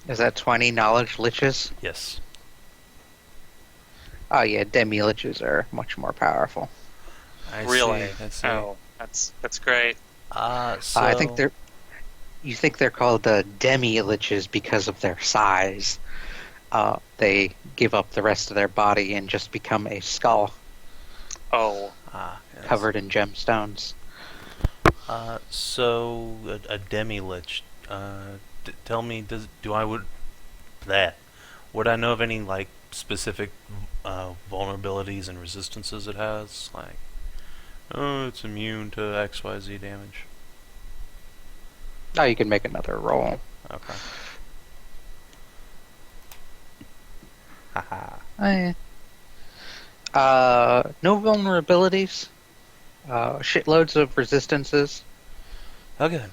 Is that 20 knowledge liches? Yes. Oh yeah, demi-liches are much more powerful. I really? see. I see. Oh, that's great. So I think you think they're called demi-liches because of their size. They give up the rest of their body and just become a skull Oh, yes. covered in gemstones. So a demi-lich. Tell me, would I know of any like specific vulnerabilities and resistances it has? Like, oh, it's immune to XYZ damage. Oh, you can make another roll. Okay. Haha. No vulnerabilities. Shitloads of resistances. Oh, good.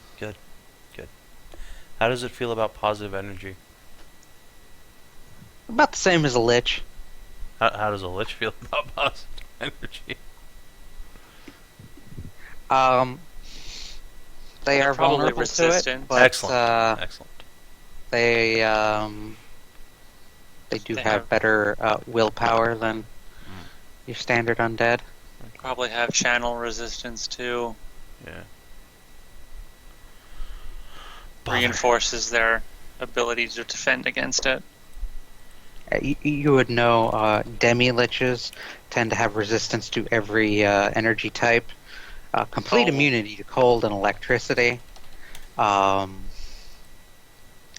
How does it feel about positive energy? About the same as a lich. How does a lich feel about positive energy? They They're are probably vulnerable resistant. to it, but Excellent. they do They have have- better willpower than your standard undead. probably have channel resistance too. Yeah. Reinforces their ability to defend against it. You would know demi-liches tend to have resistance to every energy type. Complete Oh. immunity to cold and electricity.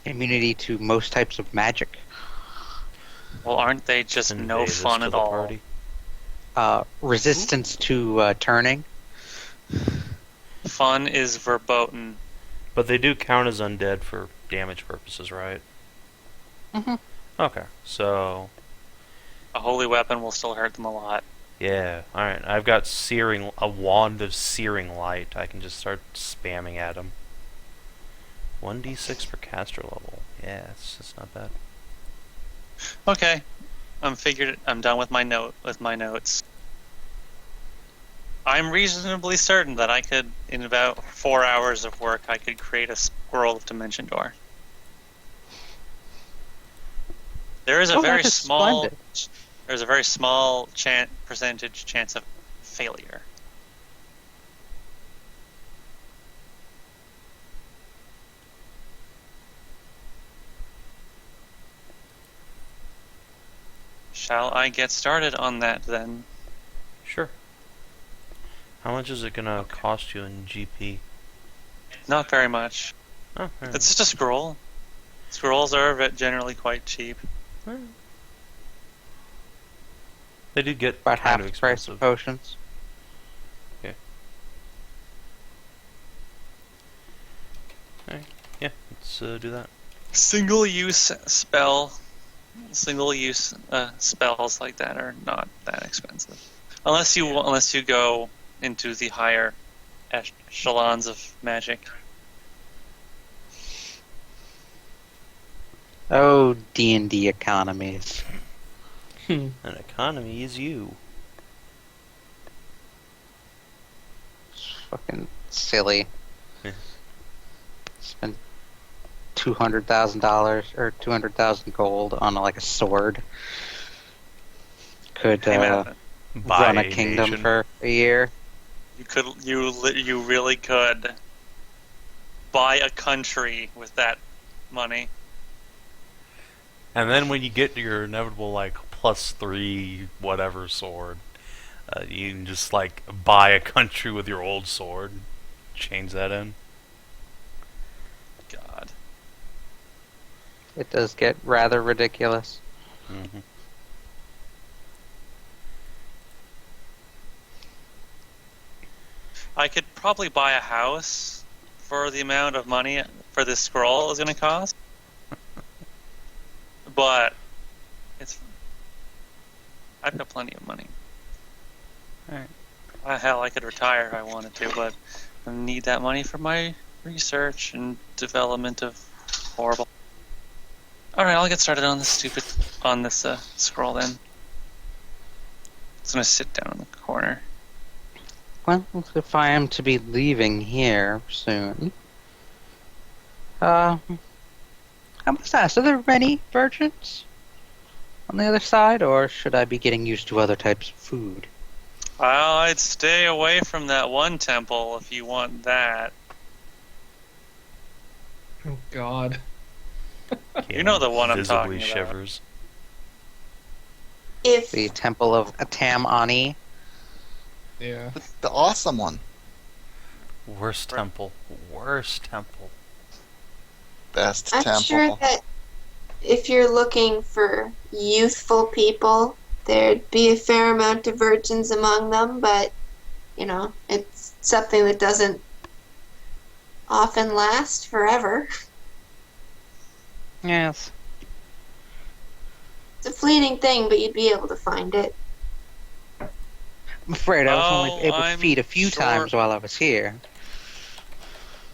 Immunity to most types of magic. Well, aren't they just no Convey this fun to at the all? party. Resistance to turning. Fun is verboten. But they do count as undead for damage purposes, right? Mhm. Okay, so A holy weapon will still hurt them a lot. Yeah, alright. I've got a wand of searing light. I can just start spamming at him. 1d6 per caster level. Yeah, it's not bad. Okay, I'm done with my notes. I'm reasonably certain that I could, in about 4 hours of work, I could create a scroll of Dimension Door. There is a very that is small. splendid. There's a very small percentage chance of failure. Shall I get started on that then? Sure. How much is it gonna cost you in GP? Not very much. Oh, alright. It's just a scroll. Scrolls are generally quite cheap. Alright. They do get About half kind of the price of expensive. potions. Yeah, let's do that. Single-use spells like that are not that expensive, unless you go into the higher echelons of magic. Oh, D&D economies. An economy is you. It's fucking silly. Yeah. Spend $200,000 or 200,000 gold on like a sword. Could Hey, man, Buy run a kingdom nation. for a year. you really could buy a country with that money. And then when you get to your inevitable like +3 whatever sword, you can just like buy a country with your old sword, change that in. God. It does get rather ridiculous. Mm-hmm. I could probably buy a house for the amount of money for this scroll is going to cost. But I've got plenty of money. Alright. Hell, I could retire if I wanted to, but I need that money for my research and development of horrible. Alright, I'll get started on this scroll then. Just gonna sit down in the corner. Well, if I am to be leaving here soon, I must ask, are there many virgins on the other side, or should I be getting used to other types of food? Well, I'd stay away from that one temple if you want that. Oh God. You know the one I'm Visibly talking about. shivers. If The Temple of Atam Ani? Yeah. The awesome one. Worst temple. Worst temple. Best I'm temple. sure that if you're looking for youthful people, there'd be a fair amount of virgins among them, but, you know, it's something that doesn't often last forever. Yes. It's a fleeting thing, but you'd be able to find it. I'm afraid I was only able to I'm feed a few sure- times while I was here.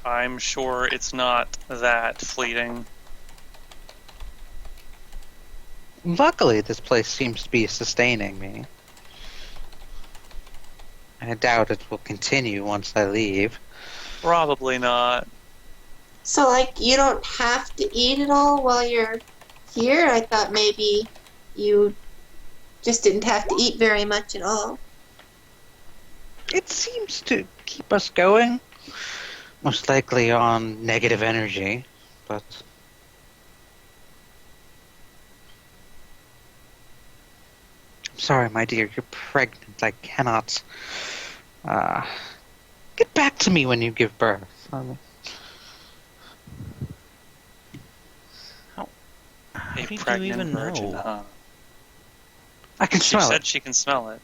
I'm sure it's not that fleeting. Luckily, this place seems to be sustaining me. I doubt it will continue once I leave. Probably not. So, like, you don't have to eat it all while you're here? I thought maybe you just didn't have to eat very much at all. It seems to keep us going. Most likely on negative energy, but... I'm sorry, my dear, you're pregnant. I cannot... Get back to me when you give birth. How A did you pregnant even virgin, know? huh? I can She smell said it. she can smell it.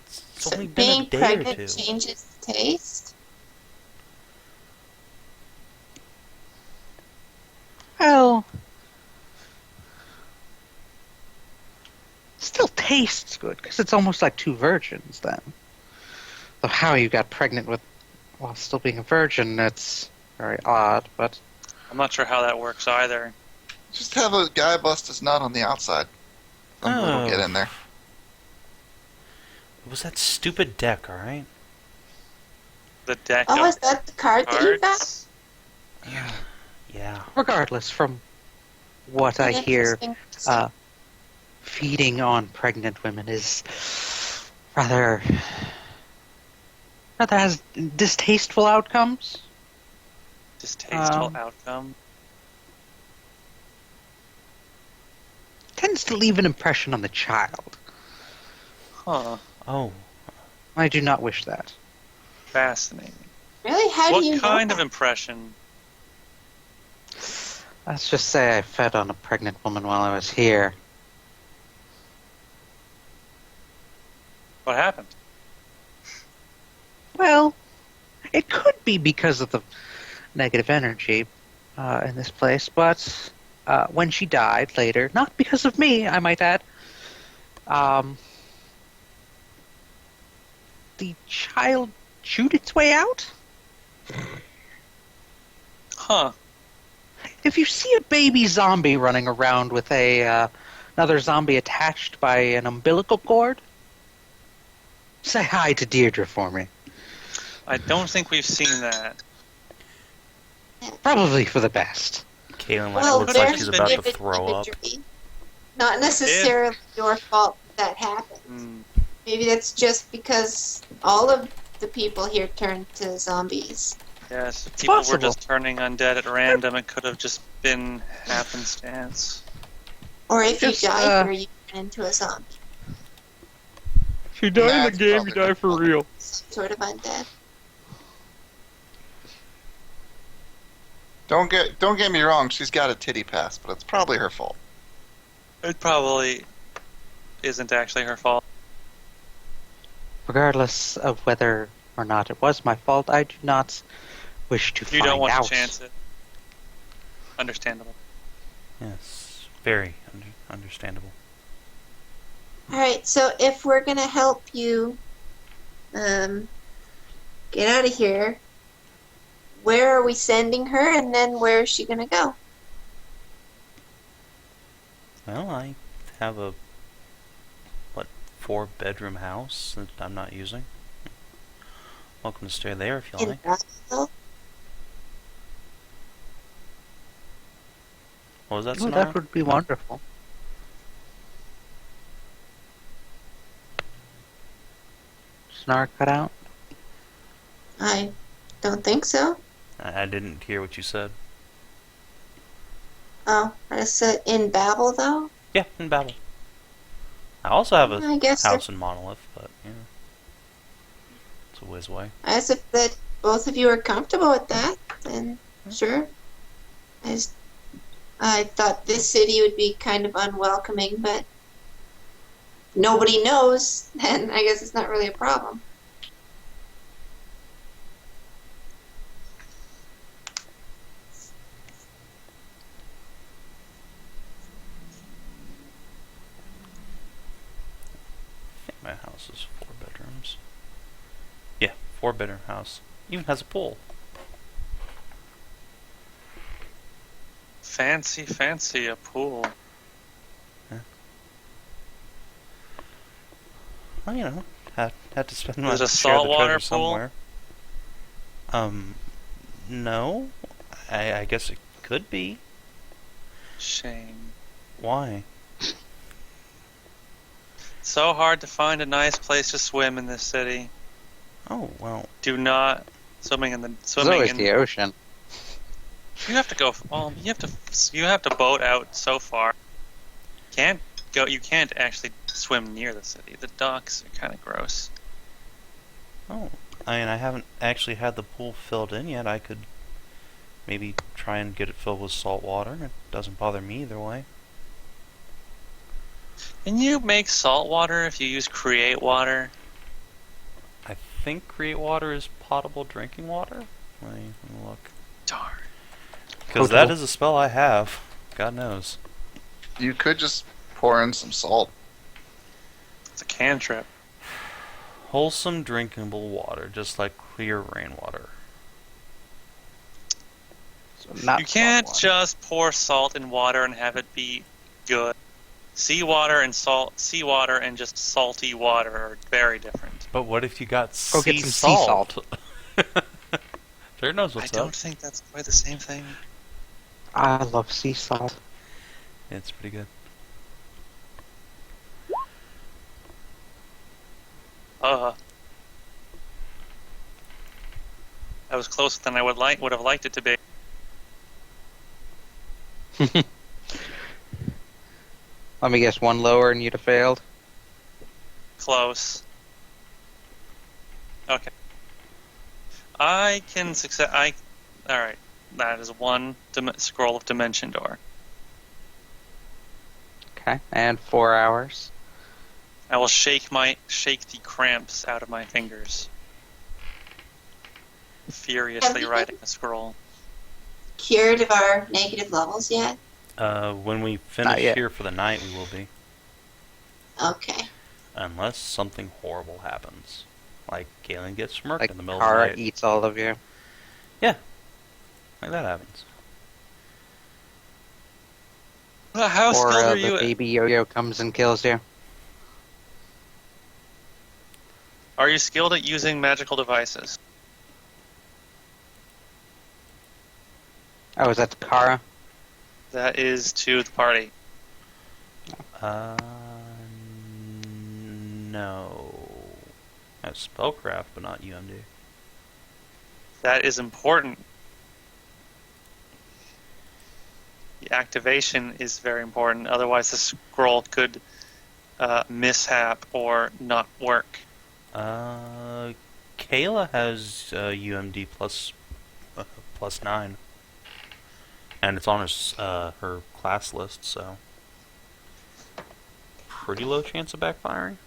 It's So only been a being day or pregnant two. changes the taste? Well... Still tastes good, because it's almost like two virgins then. So how you got pregnant with while still being a virgin, that's very odd, but... I'm not sure how that works either. Just have a guy bust his nut on the outside. Somebody will get in there. It was that stupid deck, alright? The deck Oh, of is that the card that you got? cards. Yeah. Regardless, from what I hear, Interesting. feeding on pregnant women is rather has distasteful outcomes. Distasteful outcome. Tends to leave an impression on the child. Huh. Oh. I do not wish that. Fascinating. Really? How do you What kind know of impression? Let's just say I fed on a pregnant woman while I was here. What happened? Well, it could be because of the negative energy in this place, but when she died later, not because of me, I might add, the child chewed its way out? Huh. If you see a baby zombie running around with another zombie attached by an umbilical cord, say hi to Deirdre for me. I don't think we've seen that. Probably for the best. Caelynn Well, looks like there's she's about to vivid throw up. imagery. Not necessarily your fault that happened. Hmm. Maybe that's just because all of the people here turned to zombies. Yes, if people were possible. just turning undead at random, it could have just been happenstance. Or if Just, you die here, you turn into a zombie. If you die in the game, you die for real. Some sort of undead. Don't get me wrong, she's got a titty pass, but it's probably her fault. It probably isn't actually her fault. Regardless of whether or not it was my fault, I do not wish to You find don't want out. to chance it. Understandable. Yes. Very understandable. Alright, so if we're gonna help you get out of here, where are we sending her, and then where is she gonna go? Well, I have a 4-bedroom house that I'm not using. Welcome to stay there if you In like. Brownsville? What was that, Oh, Sinarra? that would be wonderful. Snark cut out? I don't think so. I didn't hear what you said. Oh, I said in Babel, though? Yeah, in Babel. I also have a I guess house in Monolith, but yeah, it's a whiz way. as if that both of you are comfortable with that, then sure. I thought this city would be kind of unwelcoming, but nobody knows, then I guess it's not really a problem. I think my house is 4 bedrooms. Yeah, 4-bedroom house. Even has a pool. Fancy, a pool. Well, you know, had to spend Is my it a share of the saltwater treasure pool? somewhere. No. I guess it could be. Shame. Why? So hard to find a nice place to swim in this city. Oh, well, Do not swimming in the There's swimming always in. the ocean. You have to go. Well, you have to boat out so far. Can't go. You can't actually swim near the city. The docks are kind of gross. oh. I mean, I haven't actually had the pool filled in yet. I could maybe try and get it filled with salt water. It doesn't bother me either way. Can you make salt water if you use create water? I think Create Water is potable drinking water. Let me look. Darn. Because that is a spell I have. God knows. You could just pour in some salt. It's a cantrip. Wholesome drinkable water, just like clear rainwater. So not You can't salt water. just pour salt in water and have it be good. Seawater and just salty water are very different. But what if you got Go sea get some sea salt? Jared knows I what's don't up. think that's quite the same thing. I love sea salt. Yeah, it's pretty good. That was closer than I would have liked it to be. Let me guess, one lower and you'd have failed? Close. Okay. I can success. Alright. That is one scroll of Dimension Door. Okay, and 4 hours. I will shake the cramps out of my fingers. Furiously writing a scroll. Cured of our negative levels yet? When we Not finish yet. here for the night, we will be. Okay. Unless something horrible happens. Like Caelynn gets smirked Like in the middle of the Kara night. eats all of you. Like that happens. How Or skilled are the you? baby yo-yo comes and kills you. Are you skilled at using magical devices? Oh, is that Kara? That is to the party. Uh, no. I have spellcraft, but not UMD. That is important. The activation is very important. Otherwise, the scroll could mishap or not work. Kayla has UMD plus 9, and it's on her class list, so pretty low chance of backfiring.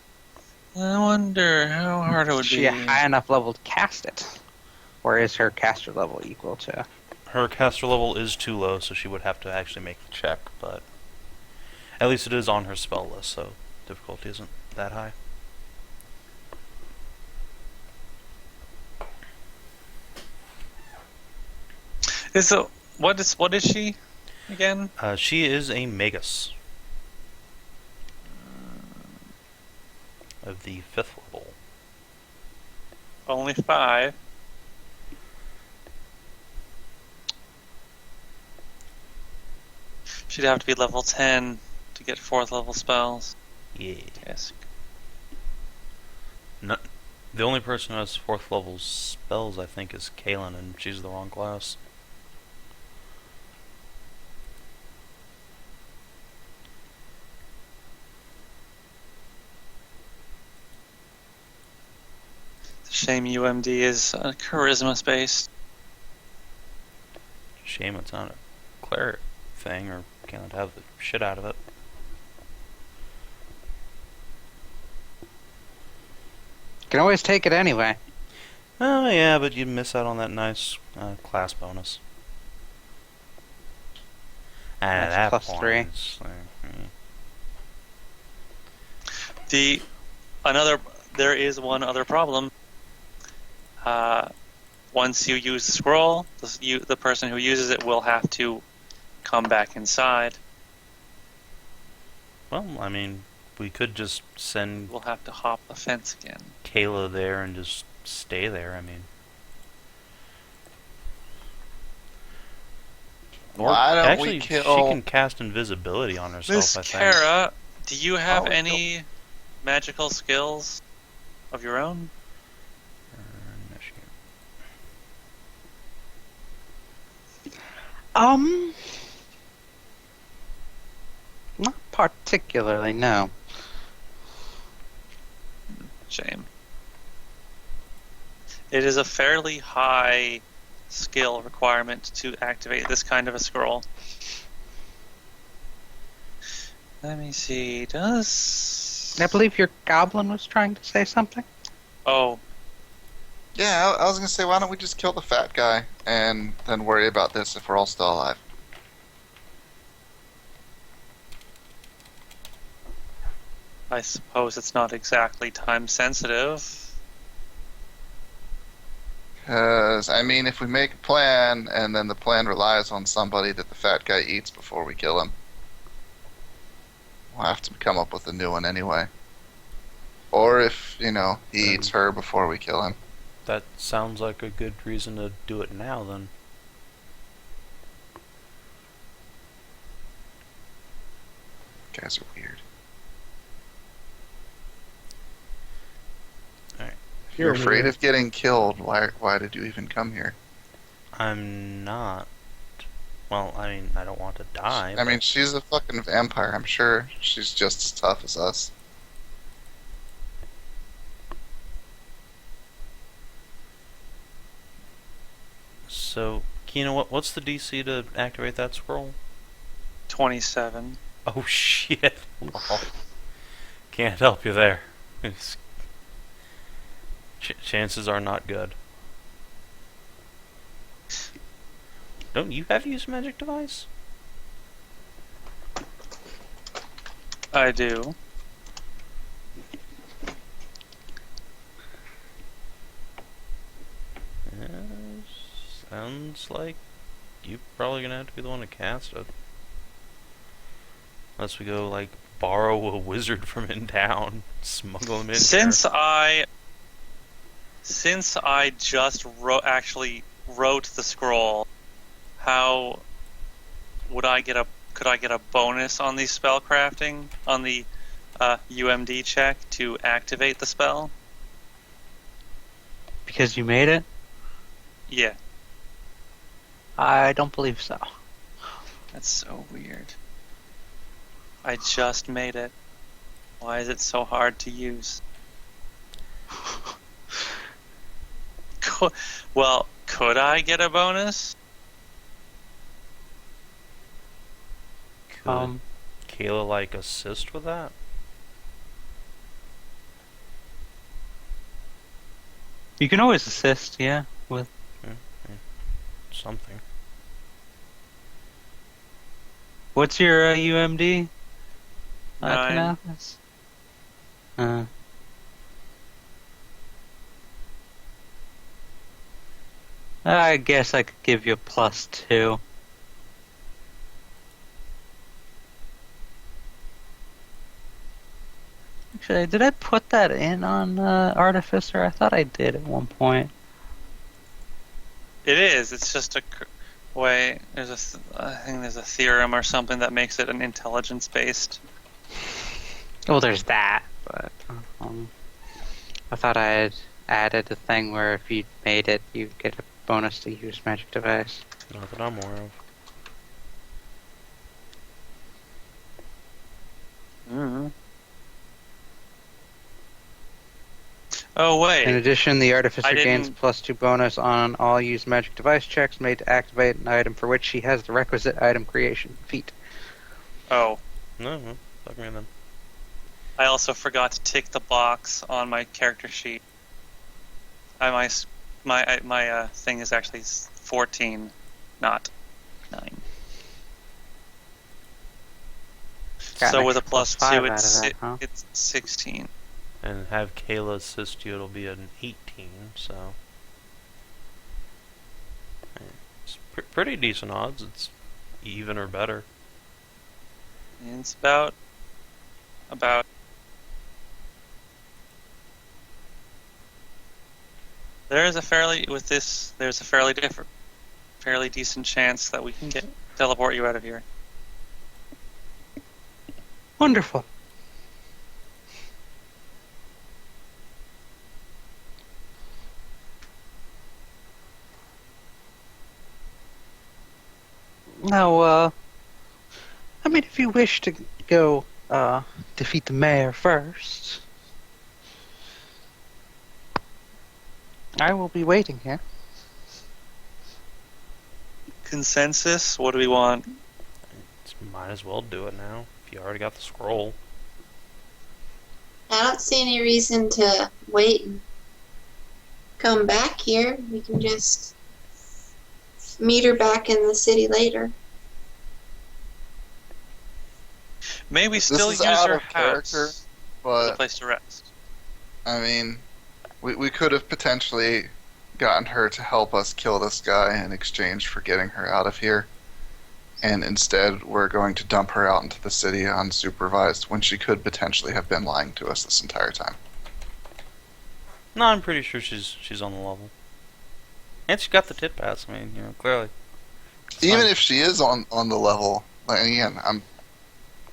I wonder how hard it would Is she be. a high enough level to cast it? Or is her caster level equal to... Her caster level is too low, so she would have to actually make the check, but at least it is on her spell list, so difficulty isn't that high. What is she again? She is a Magus of the 5th level. Only 5. She'd have to be level 10 to get 4th level spells. Yeah. Yes. No, the only person who has 4th level spells, I think, is Caelynn, and she's the wrong class. It's a shame UMD is charisma based. Shame it's not a cleric thing, or can't have the shit out of it. Can always take it anyway. Oh yeah, but you miss out on that nice class bonus. And at that That's point, +3. it's like, There is one other problem. Once you use the scroll, the person who uses it will have to come back inside. well, I mean, we could just send We'll have to hop the fence again. Kayla there and just stay there. I mean, Why don't actually, we kill? she can cast invisibility on herself. Miss I think. Kara, do you have Oh, any magical skills of your own? Not particularly, no. Shame. It is a fairly high skill requirement to activate this kind of a scroll. Let me see, I believe your goblin was trying to say something. Oh, Yeah, I was gonna say, why don't we just kill the fat guy and then worry about this if we're all still alive? I suppose it's not exactly time sensitive. Because, I mean, if we make a plan, and then the plan relies on somebody that the fat guy eats before we kill him, we'll have to come up with a new one anyway. Or if, he eats her before we kill him. That sounds like a good reason to do it now, then. Guys are weird. If you're afraid of getting killed, why did you even come here? I'm not. Well, I mean, I don't want to die. I mean, she's a fucking vampire. I'm sure she's just as tough as us. So, Kina, what's the DC to activate that scroll? 27. Oh shit! Well, can't help you there. Chances are not good. Don't you have use magic device? I do. Sounds like you're probably gonna have to be the one to cast it. Unless we go, like, borrow a wizard from in town, smuggle him in Since here. I just actually wrote the scroll, how could I get a bonus on the spell crafting on the UMD check to activate the spell? Because you made it? Yeah, I don't believe so. that's so weird. I just made it. Why is it so hard to use? Well, could I get a bonus? Could Kayla, like, assist with that? You can always assist, yeah, with Something. what's your UMD? 9. Kinathis? I guess I could give you a +2. Actually, did I put that in on Artificer? I thought I did at one point. It is. It's just a way. I think there's a theorem or something that makes it an intelligence based. Well, there's that, but I thought I had added a thing where if you made it, you get a bonus to use magic device. Not that I'm aware of. Mm-hmm. Oh wait. In addition, the Artificer I gains didn't- +2 bonus on all used magic device checks made to activate an item for which he has the requisite item creation feat. Oh, No, fuck me then. I also forgot to tick the box on my character sheet. My thing is actually 14, not 9. Got So an with a extra +5 +2, out of that, huh? it's 16. And have Kayla assist you, it'll be an 18, so... It's pretty decent odds. It's even or better. And it's about. There's a fairly decent chance that we can teleport you out of here. Wonderful. Now, I mean, if you wish to go defeat the mayor first, I will be waiting here. Consensus? What do we want? Might as well do it now, if you already got the scroll. I don't see any reason to wait and come back here. We can just meet her back in the city later. Maybe still This is use out her of character, house. a But place to rest. I mean, we could have potentially gotten her to help us kill this guy in exchange for getting her out of here. And instead, we're going to dump her out into the city unsupervised when she could potentially have been lying to us this entire time. No, I'm pretty sure she's on the level. And she got the tit pass, I mean, clearly. It's Even fine. if she is on the level, like, again, I'm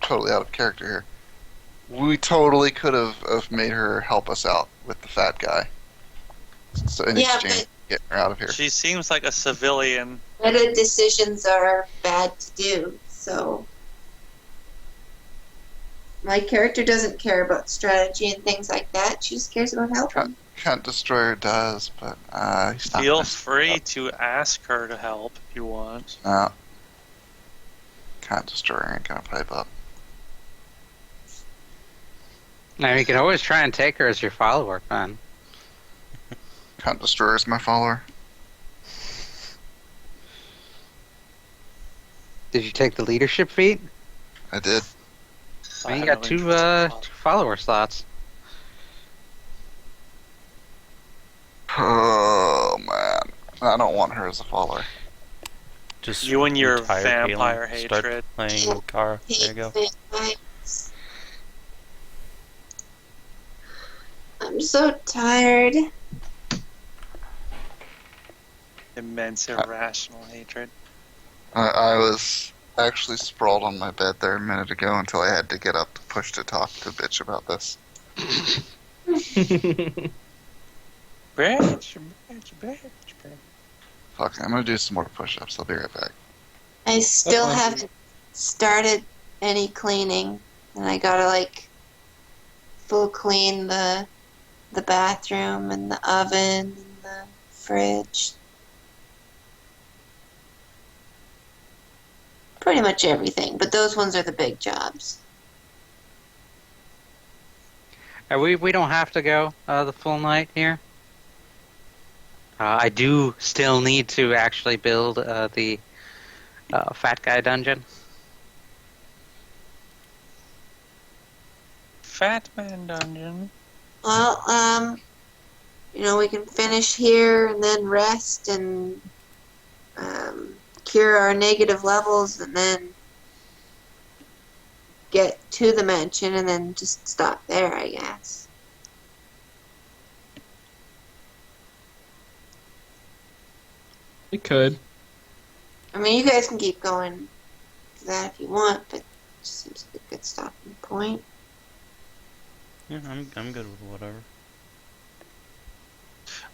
totally out of character here. We totally could have made her help us out with the fat guy. So in Yeah, exchange, getting her out of here. She seems like a civilian. Meta decisions are bad to do, so my character doesn't care about strategy and things like that. She just cares about helping. Cunt Destroyer does, but he's not Feel gonna- free to ask her to help if you want. No. Cunt Destroyer ain't gonna pipe up. Now you can always try and take her as your follower, man. Cunt Destroyer is my follower. Did you take the leadership feat? I did. I Man, you have got no two interest. two follower slots. Oh man, I don't want her as a follower. Just You and your retire vampire Caelynn, start hatred. playing Kara. There you go. I'm so tired. Immense irrational hatred. I was actually sprawled on my bed there a minute ago until I had to get up to push to talk to bitch about this. Bitch. Fuck, I'm gonna do some more push-ups. I'll be right back. I still fine. haven't started any cleaning, and I gotta like full clean the bathroom and the oven and the fridge. Pretty much everything, but those ones are the big jobs. We don't have to go the full night here. I do still need to actually build the fat guy dungeon. Fat man dungeon. Well, we can finish here and then rest and cure our negative levels and then get to the mansion and then just stop there, I guess. We could. I mean, you guys can keep going to that if you want, but it just seems like a good stopping point. Yeah, I'm good with whatever.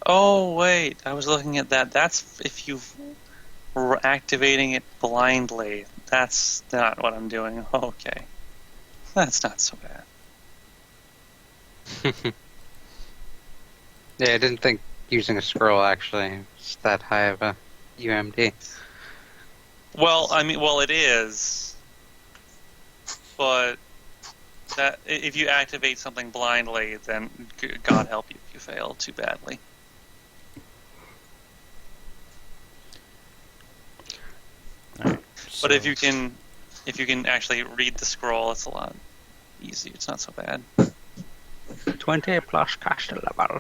Oh, wait. I was looking at that. That's if you were activating it blindly. That's not what I'm doing. Okay. That's not so bad. Yeah, I didn't think using a scroll actually is that high of a UMD. Well, it is. But that if you activate something blindly, then God help you if you fail too badly. Alright, But if you can actually read the scroll, it's a lot easier. It's not so bad. 20 plus caster level.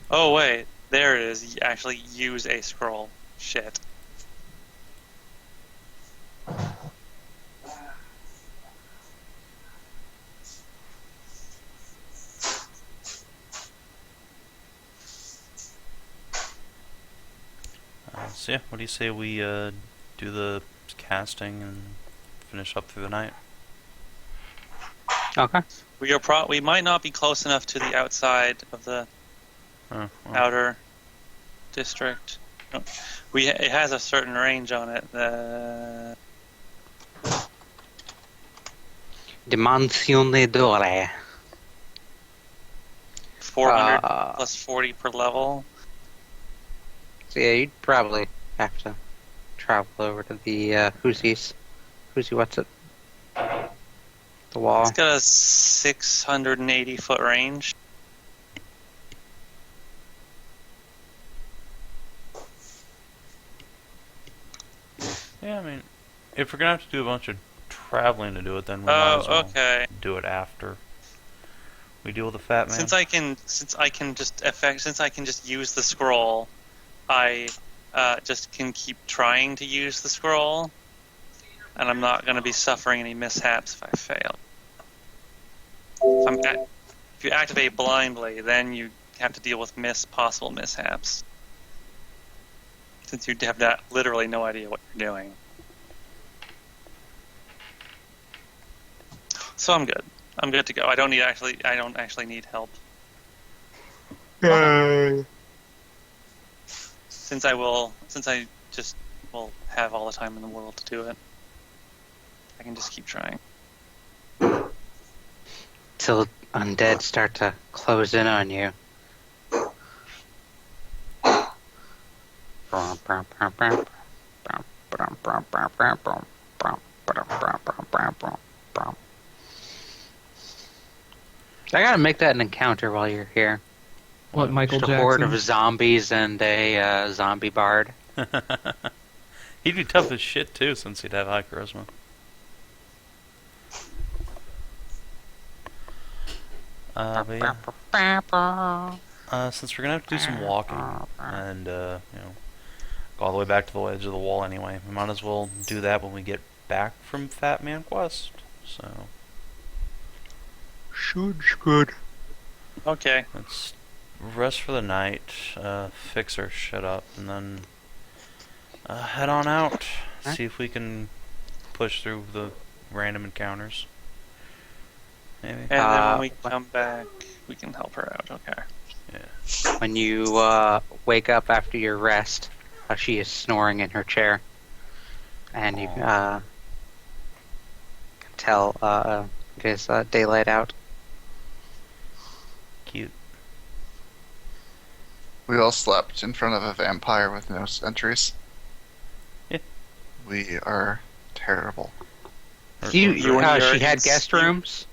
Oh wait, there it is. You actually use a scroll. Shit. So yeah, what do you say we do the casting and finish up through the night? Okay. We might not be close enough to the outside of the Oh, well, outer district. No. It has a certain range on it. Dimensione d'ore. 400 plus 40 per level. So yeah, you'd probably have to travel over to the Whoosies. Whoosie, what's it? The wall. It's got a 680 foot range. yeah, I mean, if we're gonna have to do a bunch of traveling to do it, then we might as well okay. do it after we deal with the fat man. Since I can just use the scroll, I just can keep trying to use the scroll, and I'm not going to be suffering any mishaps if I fail. If you activate blindly, then you have to deal with possible mishaps, since you have literally no idea what you're doing. So I'm good. I'm good to go. I don't actually need help. Since I just will have all the time in the world to do it, I can just keep trying. Till undead start to close in on you. I gotta make that an encounter while you're here. What, Michael Just a Jackson? horde of zombies and a zombie bard. He'd be tough as shit too, since he'd have high charisma. But yeah. Since we're gonna have to do some walking and go all the way back to the edge of the wall anyway, we might as well do that when we get back from Fat Man Quest. So Sounds good. Okay. let's rest for the night, fix our shit up, and then head on out. See if we can push through the random encounters. Maybe. And then when we come back, we can help her out. Okay. Yeah. When you wake up after your rest, she is snoring in her chair. And you can tell it is daylight out. Cute. We all slept in front of a vampire with no sentries. Yeah. We are terrible. She had it's- guest rooms?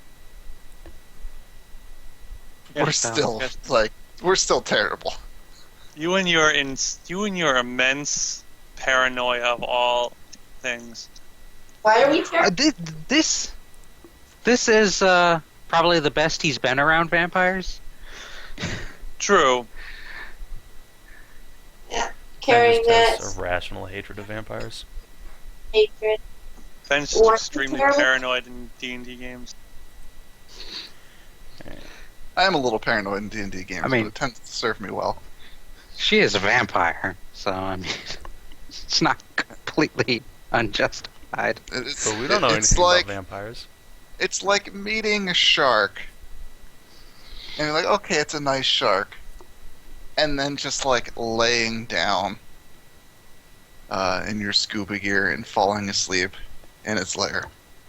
We're still terrible. You and your immense paranoia of all things. Why are we terrible? This is probably the best he's been around vampires. True. Carrying Ben that just has a rational hatred of vampires. hatred. Ben's just What? extremely Terrible? paranoid in D&D games. I am a little paranoid in D&D games, I mean- but it tends to serve me well. She is a vampire, so I mean, it's not completely unjustified. It's, But we don't know it's anything like, about vampires. It's like meeting a shark, and you're like, okay, it's a nice shark, and then just like laying down in your scuba gear and falling asleep in its lair.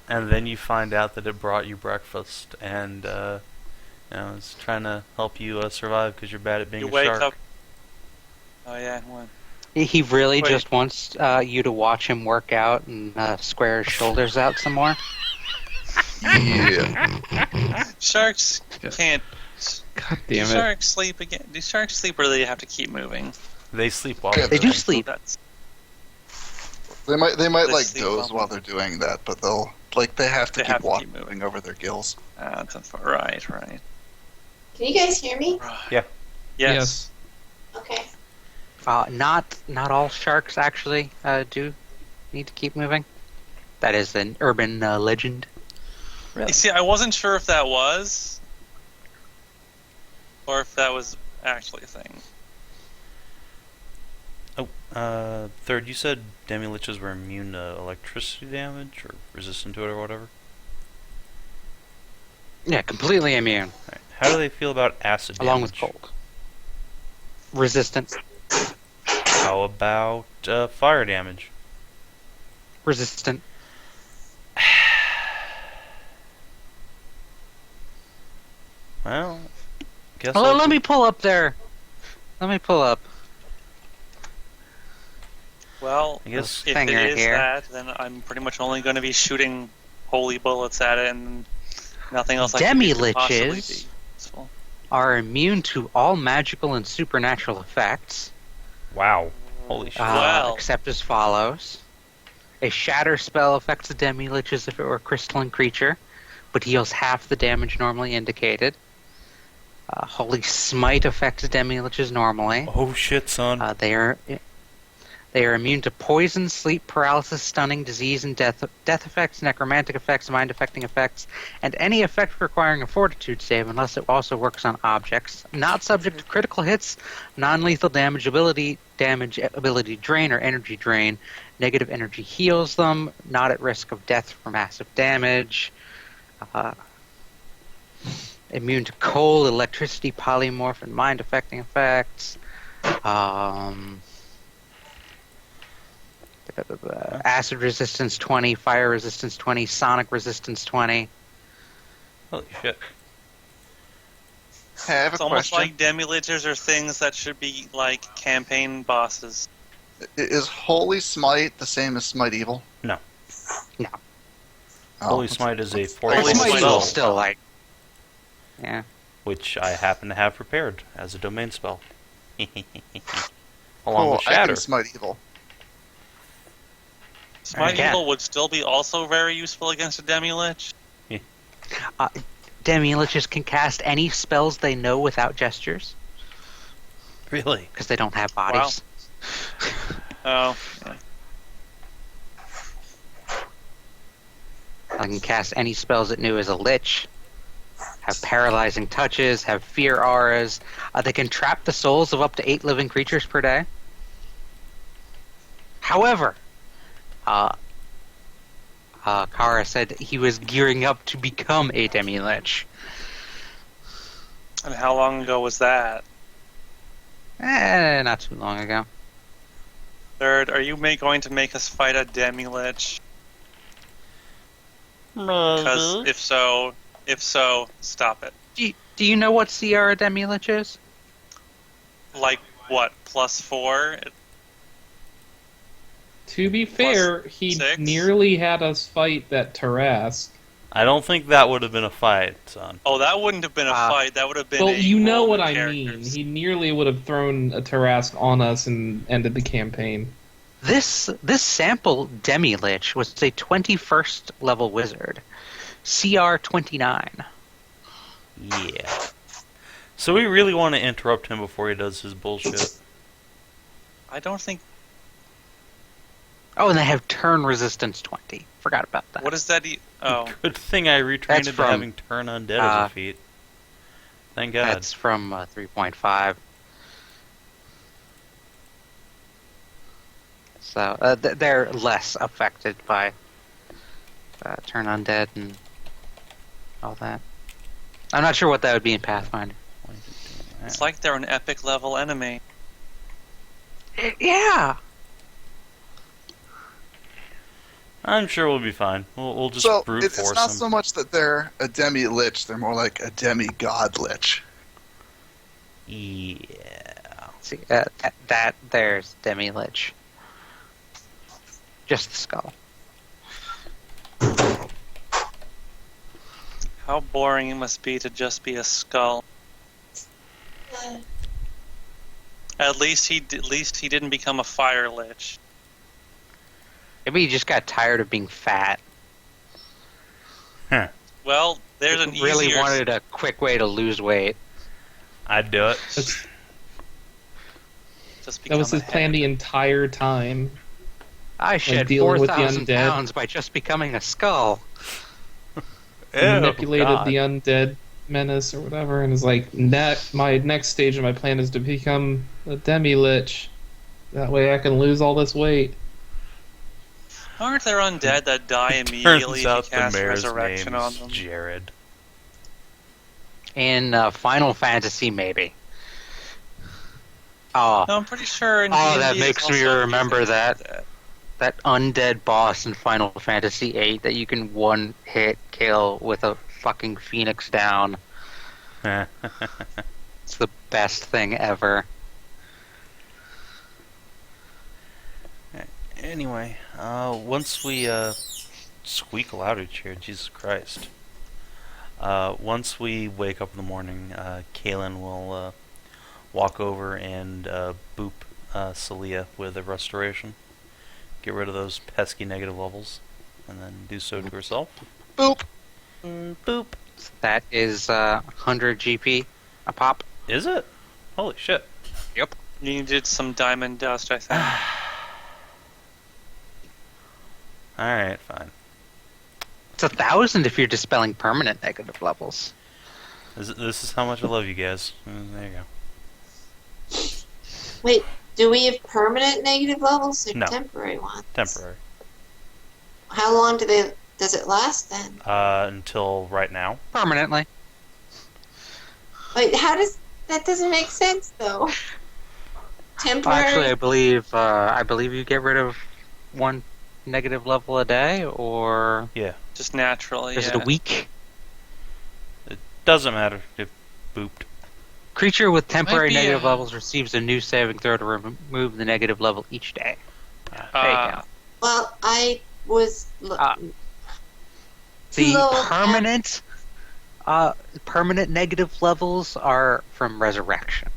And then you find out that it brought you breakfast and it's trying to help you survive because you're bad at being You a wake shark. up. Oh yeah, what? He really Wait. just wants you to watch him work out and square his shoulders out some more. Yeah. Sharks Yeah. can't. God Do damn it. sharks sleep again? Do sharks sleep, or do they have to keep moving? They sleep while Yeah, They do doing it. sleep. That's They might They like sleep doze well. while they're doing that, but they have to They keep have to keep walking moving. over their gills. right. Can you guys hear me? Yeah. Yes. Okay. Not all sharks actually do need to keep moving. That is an urban legend. You see, I wasn't sure if that was, or if that was actually a thing. Oh, Third, you said demi-liches were immune to electricity damage or resistant to it or whatever? Yeah, completely immune, Alright. How do they feel about acid along damage? with cold. Resistant. How about fire damage? Resistant. Well, guess Well, I'll let me pull up there. Let me pull up. Well, I guess if it Finger is here. that, then I'm pretty much only going to be shooting holy bullets at it, and nothing else I can do could possibly be Demi-liches useful. are immune to all magical and supernatural effects, Wow. Holy shit. Wow. except as follows. A Shatter spell affects the Demi-Lich as if it were a crystalline creature, but deals half the damage normally indicated. Holy Smite affects Demi-Liches normally. Oh shit, son. They are immune to poison, sleep, paralysis, stunning, disease, and death effects, necromantic effects, mind-affecting effects, and any effect requiring a fortitude save unless it also works on objects. Not subject to critical hits, non-lethal damage ability drain, or energy drain. Negative energy heals them. Not at risk of death for massive damage. Immune to cold, electricity, polymorph, and mind-affecting effects. Acid resistance 20, fire resistance 20, sonic resistance 20. Holy shit. Hey, I have It's a almost question. like Demi-Liches are things that should be like campaign bosses. Is Holy Smite the same as Smite Evil? No. No. Oh, Holy that's- Smite is a that's- fourth Holy level Smite Smite spell, is still like... Yeah. which I happen to have prepared as a domain spell. Along Cool, with I Shatter. can Smite Evil. Smite Okay. Evil would still be also very useful against a Demi-Lich. Demi-Liches can cast any spells they know without gestures, Really? because they don't have bodies. Oh, yeah. I can cast any spells it knew as a Lich, have paralyzing touches, have fear auras. They can trap the souls of up to 8 living creatures per day. However, Kara said he was gearing up to become a Demi-Lich. And how long ago was that? Not too long ago. Third, are you going to make us fight a Demi-Lich? Because if so, stop it. Do you know what CR a Demi-Lich is? Like what? +4? To be fair, he 6? nearly had us fight that Tarask. I don't think that would have been a fight, son. Oh, that wouldn't have been a fight. That would have been. Well, a you know roll what of I characters. mean. He nearly would have thrown a Tarask on us and ended the campaign. This sample Demi-Lich was a 21st level wizard. CR 29. Yeah. So we really want to interrupt him before he does his bullshit. I don't think. Oh, and they have turn resistance 20. Forgot about that. What is that? Oh, Good thing I retrained That's to from, having turn undead as a feat. Thank God. That's from 3.5. So they're less affected by turn undead and all that. I'm not sure what that would be in Pathfinder. it's like they're an epic level enemy. Yeah. I'm sure we'll be fine. We'll just So brute it's force not him. so much that they're a Demi-Lich, they're more like a Demi-God-Lich. Yeah. See, that there's Demi-Lich. Just the skull. How boring it must be to just be a skull. At least he didn't become a fire lich. Maybe he just got tired of being fat. Well, there's an Really easier. wanted a quick way to lose weight. I'd do it. Just That become was his a plan head. the entire time. I shed dealing with the 4,000 undead. pounds by just becoming a skull. Ew, Manipulated God. the undead menace or whatever, and is like, my next stage of my plan is to become a Demi-Lich. That way I can lose all this weight. Aren't there undead that die immediately Turns if out you the cast mayor's resurrection on name's them? Jared. In Final Fantasy, maybe. Oh, No, I'm pretty sure. In Oh, D&D that it's makes me also remember using that. undead. that undead boss in Final Fantasy VIII that you can one-hit kill with a fucking Phoenix down. It's the best thing ever. Anyway, once we squeak louder here, Jesus Christ. Once we wake up in the morning, Caelynn will walk over and boop Saleah with a restoration. get rid of those pesky negative levels, and then do so to herself. Boop. Boop. That is 100 GP a pop. Is it? Holy shit. Yep. You needed some diamond dust, I think. Alright, fine. It's 1,000 if you're dispelling permanent negative levels. This is how much I love you guys. There you go. Wait, do we have permanent negative levels or No. temporary ones? Temporary. How long does it last then? Until right now. Permanently. Wait, that doesn't make sense though. Temporary. Actually, I believe you get rid of one negative level a day, or Yeah. Just naturally. is Yeah. it a week? Doesn't matter if booped. Creature with temporary Might be, negative levels receives a new saving throw to remove the negative level each day. There you go. Well, I was The low permanent negative levels are from resurrection.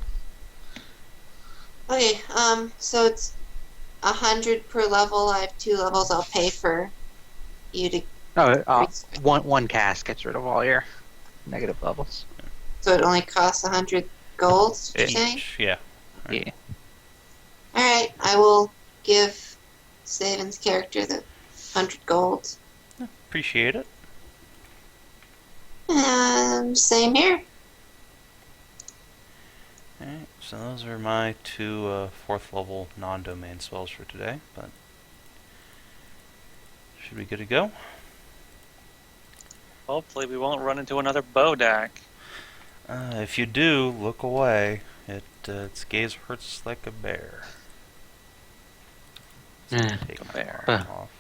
Okay, so it's 100 per level. I have 2 levels. I'll pay for you to. One cast gets rid of all your negative levels. So it only costs 100 gold. Did you say? Each, yeah. Yeah. All right, I will give Savin's character the 100 gold. Appreciate it. Same here. Alright, so those are my 2 4th level non-domain spells for today, but should be good to go. Hopefully we won't run into another Bodak. If you do, look away. Its gaze hurts like a bear. Take my bear. arm off.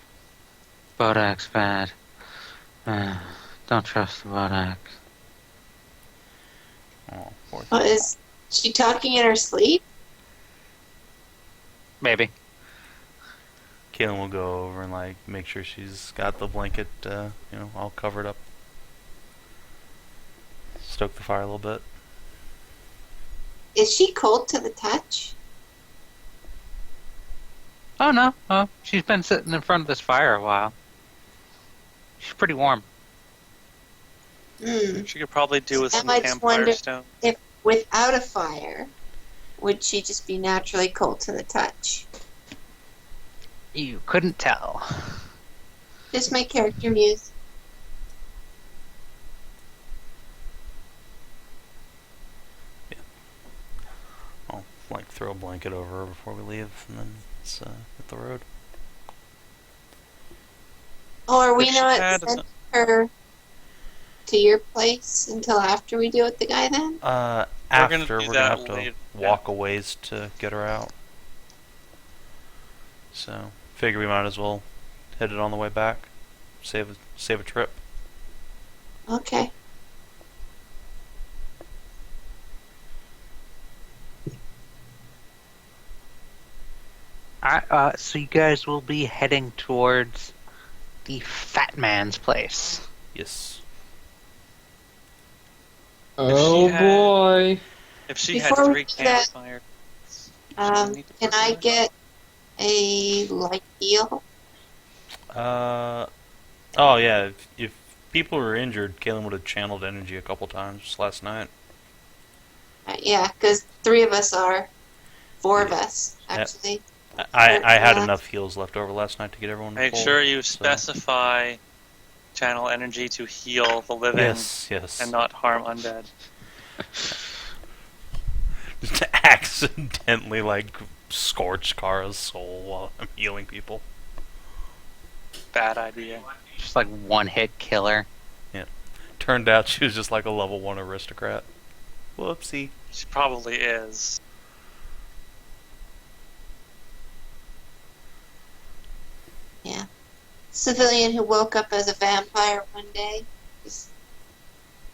Bodak's bad. Don't trust the Bodak. Oh, poor Oh, thing. is she talking in her sleep? Maybe. Caelynn will go over and like make sure she's got the blanket, all covered up. Stoke the fire a little bit. Is she cold to the touch? Oh no. Oh, she's been sitting in front of this fire a while. She's pretty warm. She could probably do with I some might just campfire wonder stone. if without a fire, would she just be naturally cold to the touch? You couldn't tell. Just my character muse. I'll like throw a blanket over her before we leave, and then let's hit the road. Oh, are we If she not had sending her to your place until after we deal with the guy then? After do we're that gonna have to later, walk a ways to get her out. So figure we might as well hit it on the way back. Save a trip. Okay. So you guys will be heading towards the Fat Man's place. Yes. Oh had- boy. If she Before had we 3 do that, campfires. Can I get a light heal? Oh yeah. If people were injured, Caelynn would have channeled energy a couple times last night. Yeah, because 3 of us are. 4 of us, actually. I had Yeah. enough heals left over last night to get everyone. Make full, sure you so- specify channel energy to heal the living Yes. and not harm undead. Just to accidentally like scorch Kara's soul while I'm healing people. Bad idea. Just like one-hit killer. Turned out she was just like a level 1 aristocrat. Whoopsie. She probably is. Yeah. Civilian who woke up as a vampire one day. Just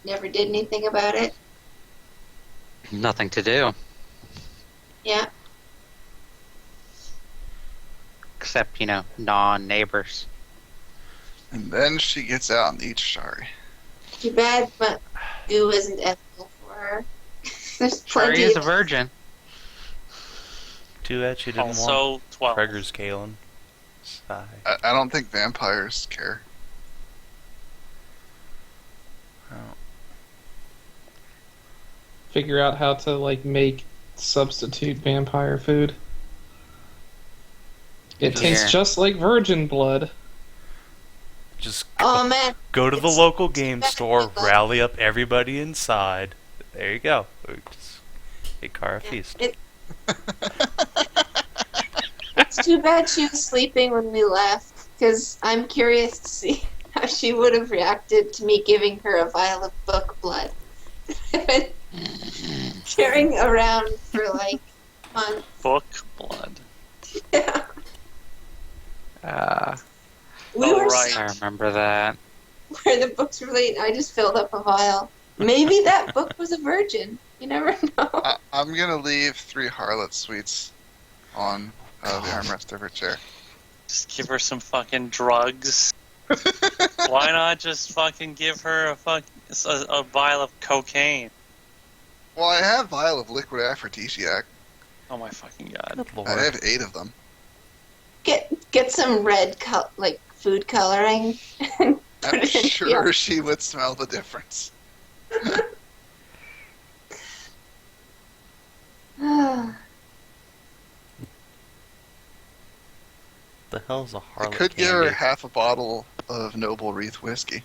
never did anything about it. Nothing to do. Yeah. Except, non-neighbors. And then she gets out and eats Shari. Too bad, but Goo isn't ethical for her. There's Shari plenty is a of virgin. Too bad she didn't want Also 12. Preggers Caelynn. Sigh. I don't think vampires care. Oh. Figure out how to like make substitute vampire food. It Just- tastes just like virgin blood. Just Oh man, go to the it's- local game it's store, better than rally up everybody inside. There you go. Just a car feast. It's too bad she was sleeping when we left, because I'm curious to see how she would have reacted to me giving her a vial of book blood. Carrying around for like months. Book blood. Yeah. We Oh, were right. so I remember that. where the books were late. I just filled up a vial. Maybe that book was a virgin. You never know. I'm gonna leave 3 harlot sweets on the armrest of her chair. Just give her some fucking drugs. Why not just fucking give her a vial of cocaine? Well, I have vial of liquid aphrodisiac. Oh my fucking god. Good lord. I have 8 of them. Get some red like food coloring. And put I'm it in sure she would smell the difference. The hell's a I harlot could give candy? her half a bottle of Noble Wreath whiskey.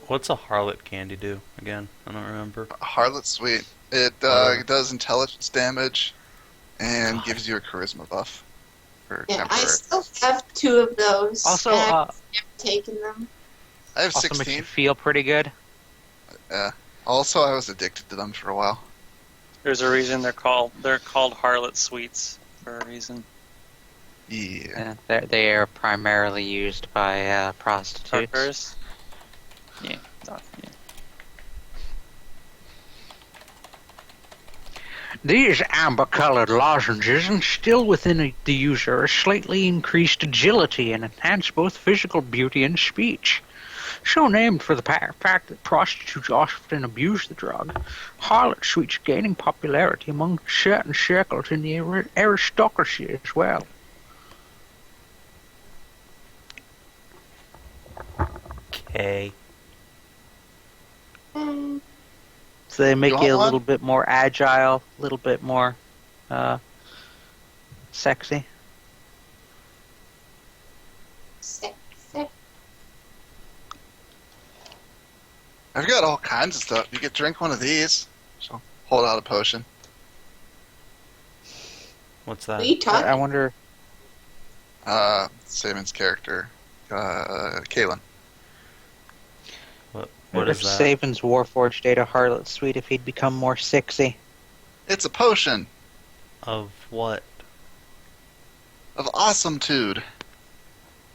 What's a harlot candy do again? I don't remember. A harlot sweet. It Whatever. does intelligence damage and God. gives you a charisma buff for Yeah, I temporary. still have 2 of those. Also, and I've never taken them. I have also makes you 16. feel pretty good. Also, I was addicted to them for a while. There's a reason they're called harlot sweets for a reason. Yeah. They are primarily used by prostitutes. Tuckers. Yeah. Yeah. These amber-colored lozenges instill within the user a slightly increased agility and enhance both physical beauty and speech. So named for the fact that prostitutes often abuse the drug, harlot sweets are gaining popularity among certain circles in the aristocracy as well. Okay. So they make You you a want little bit more agile, a little bit more sexy. Sick. I've got all kinds of stuff. You could drink one of these. So hold out a potion. What's What are that? you talking I wonder. Saban's character, Caelynn. What if is that? Savin's Warforged ate a harlot sweet if he'd become more sexy. It's a potion Of what? of awesometude.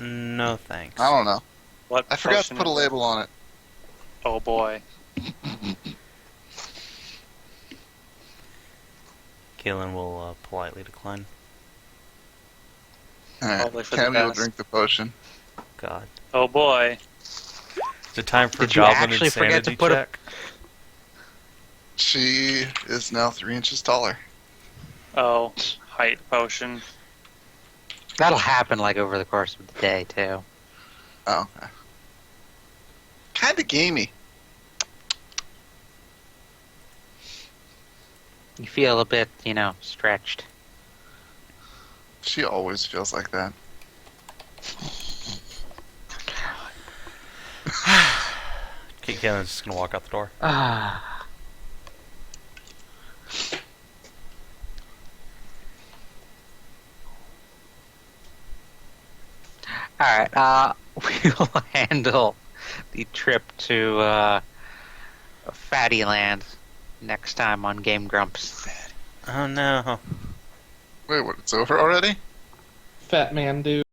No thanks. I don't know. What I forgot to potion put a is it? label on it. Oh boy. Caelynn will politely decline. Alright, Probably for the Cammy will best. drink the potion. God. Oh boy. Is it time for Did you Goblin actually forget insanity to put a- check? She is now 3 inches taller. Oh, height potion. That'll happen like over the course of the day too. Oh, okay. Kinda gamey. You feel a bit, stretched. She always feels like that. Okay, Caelynn's just gonna walk out the door. Ah. Alright, we'll handle the trip to Fatty Land next time on Game Grumps. Oh no. Wait, what? It's over already? Fat man dude.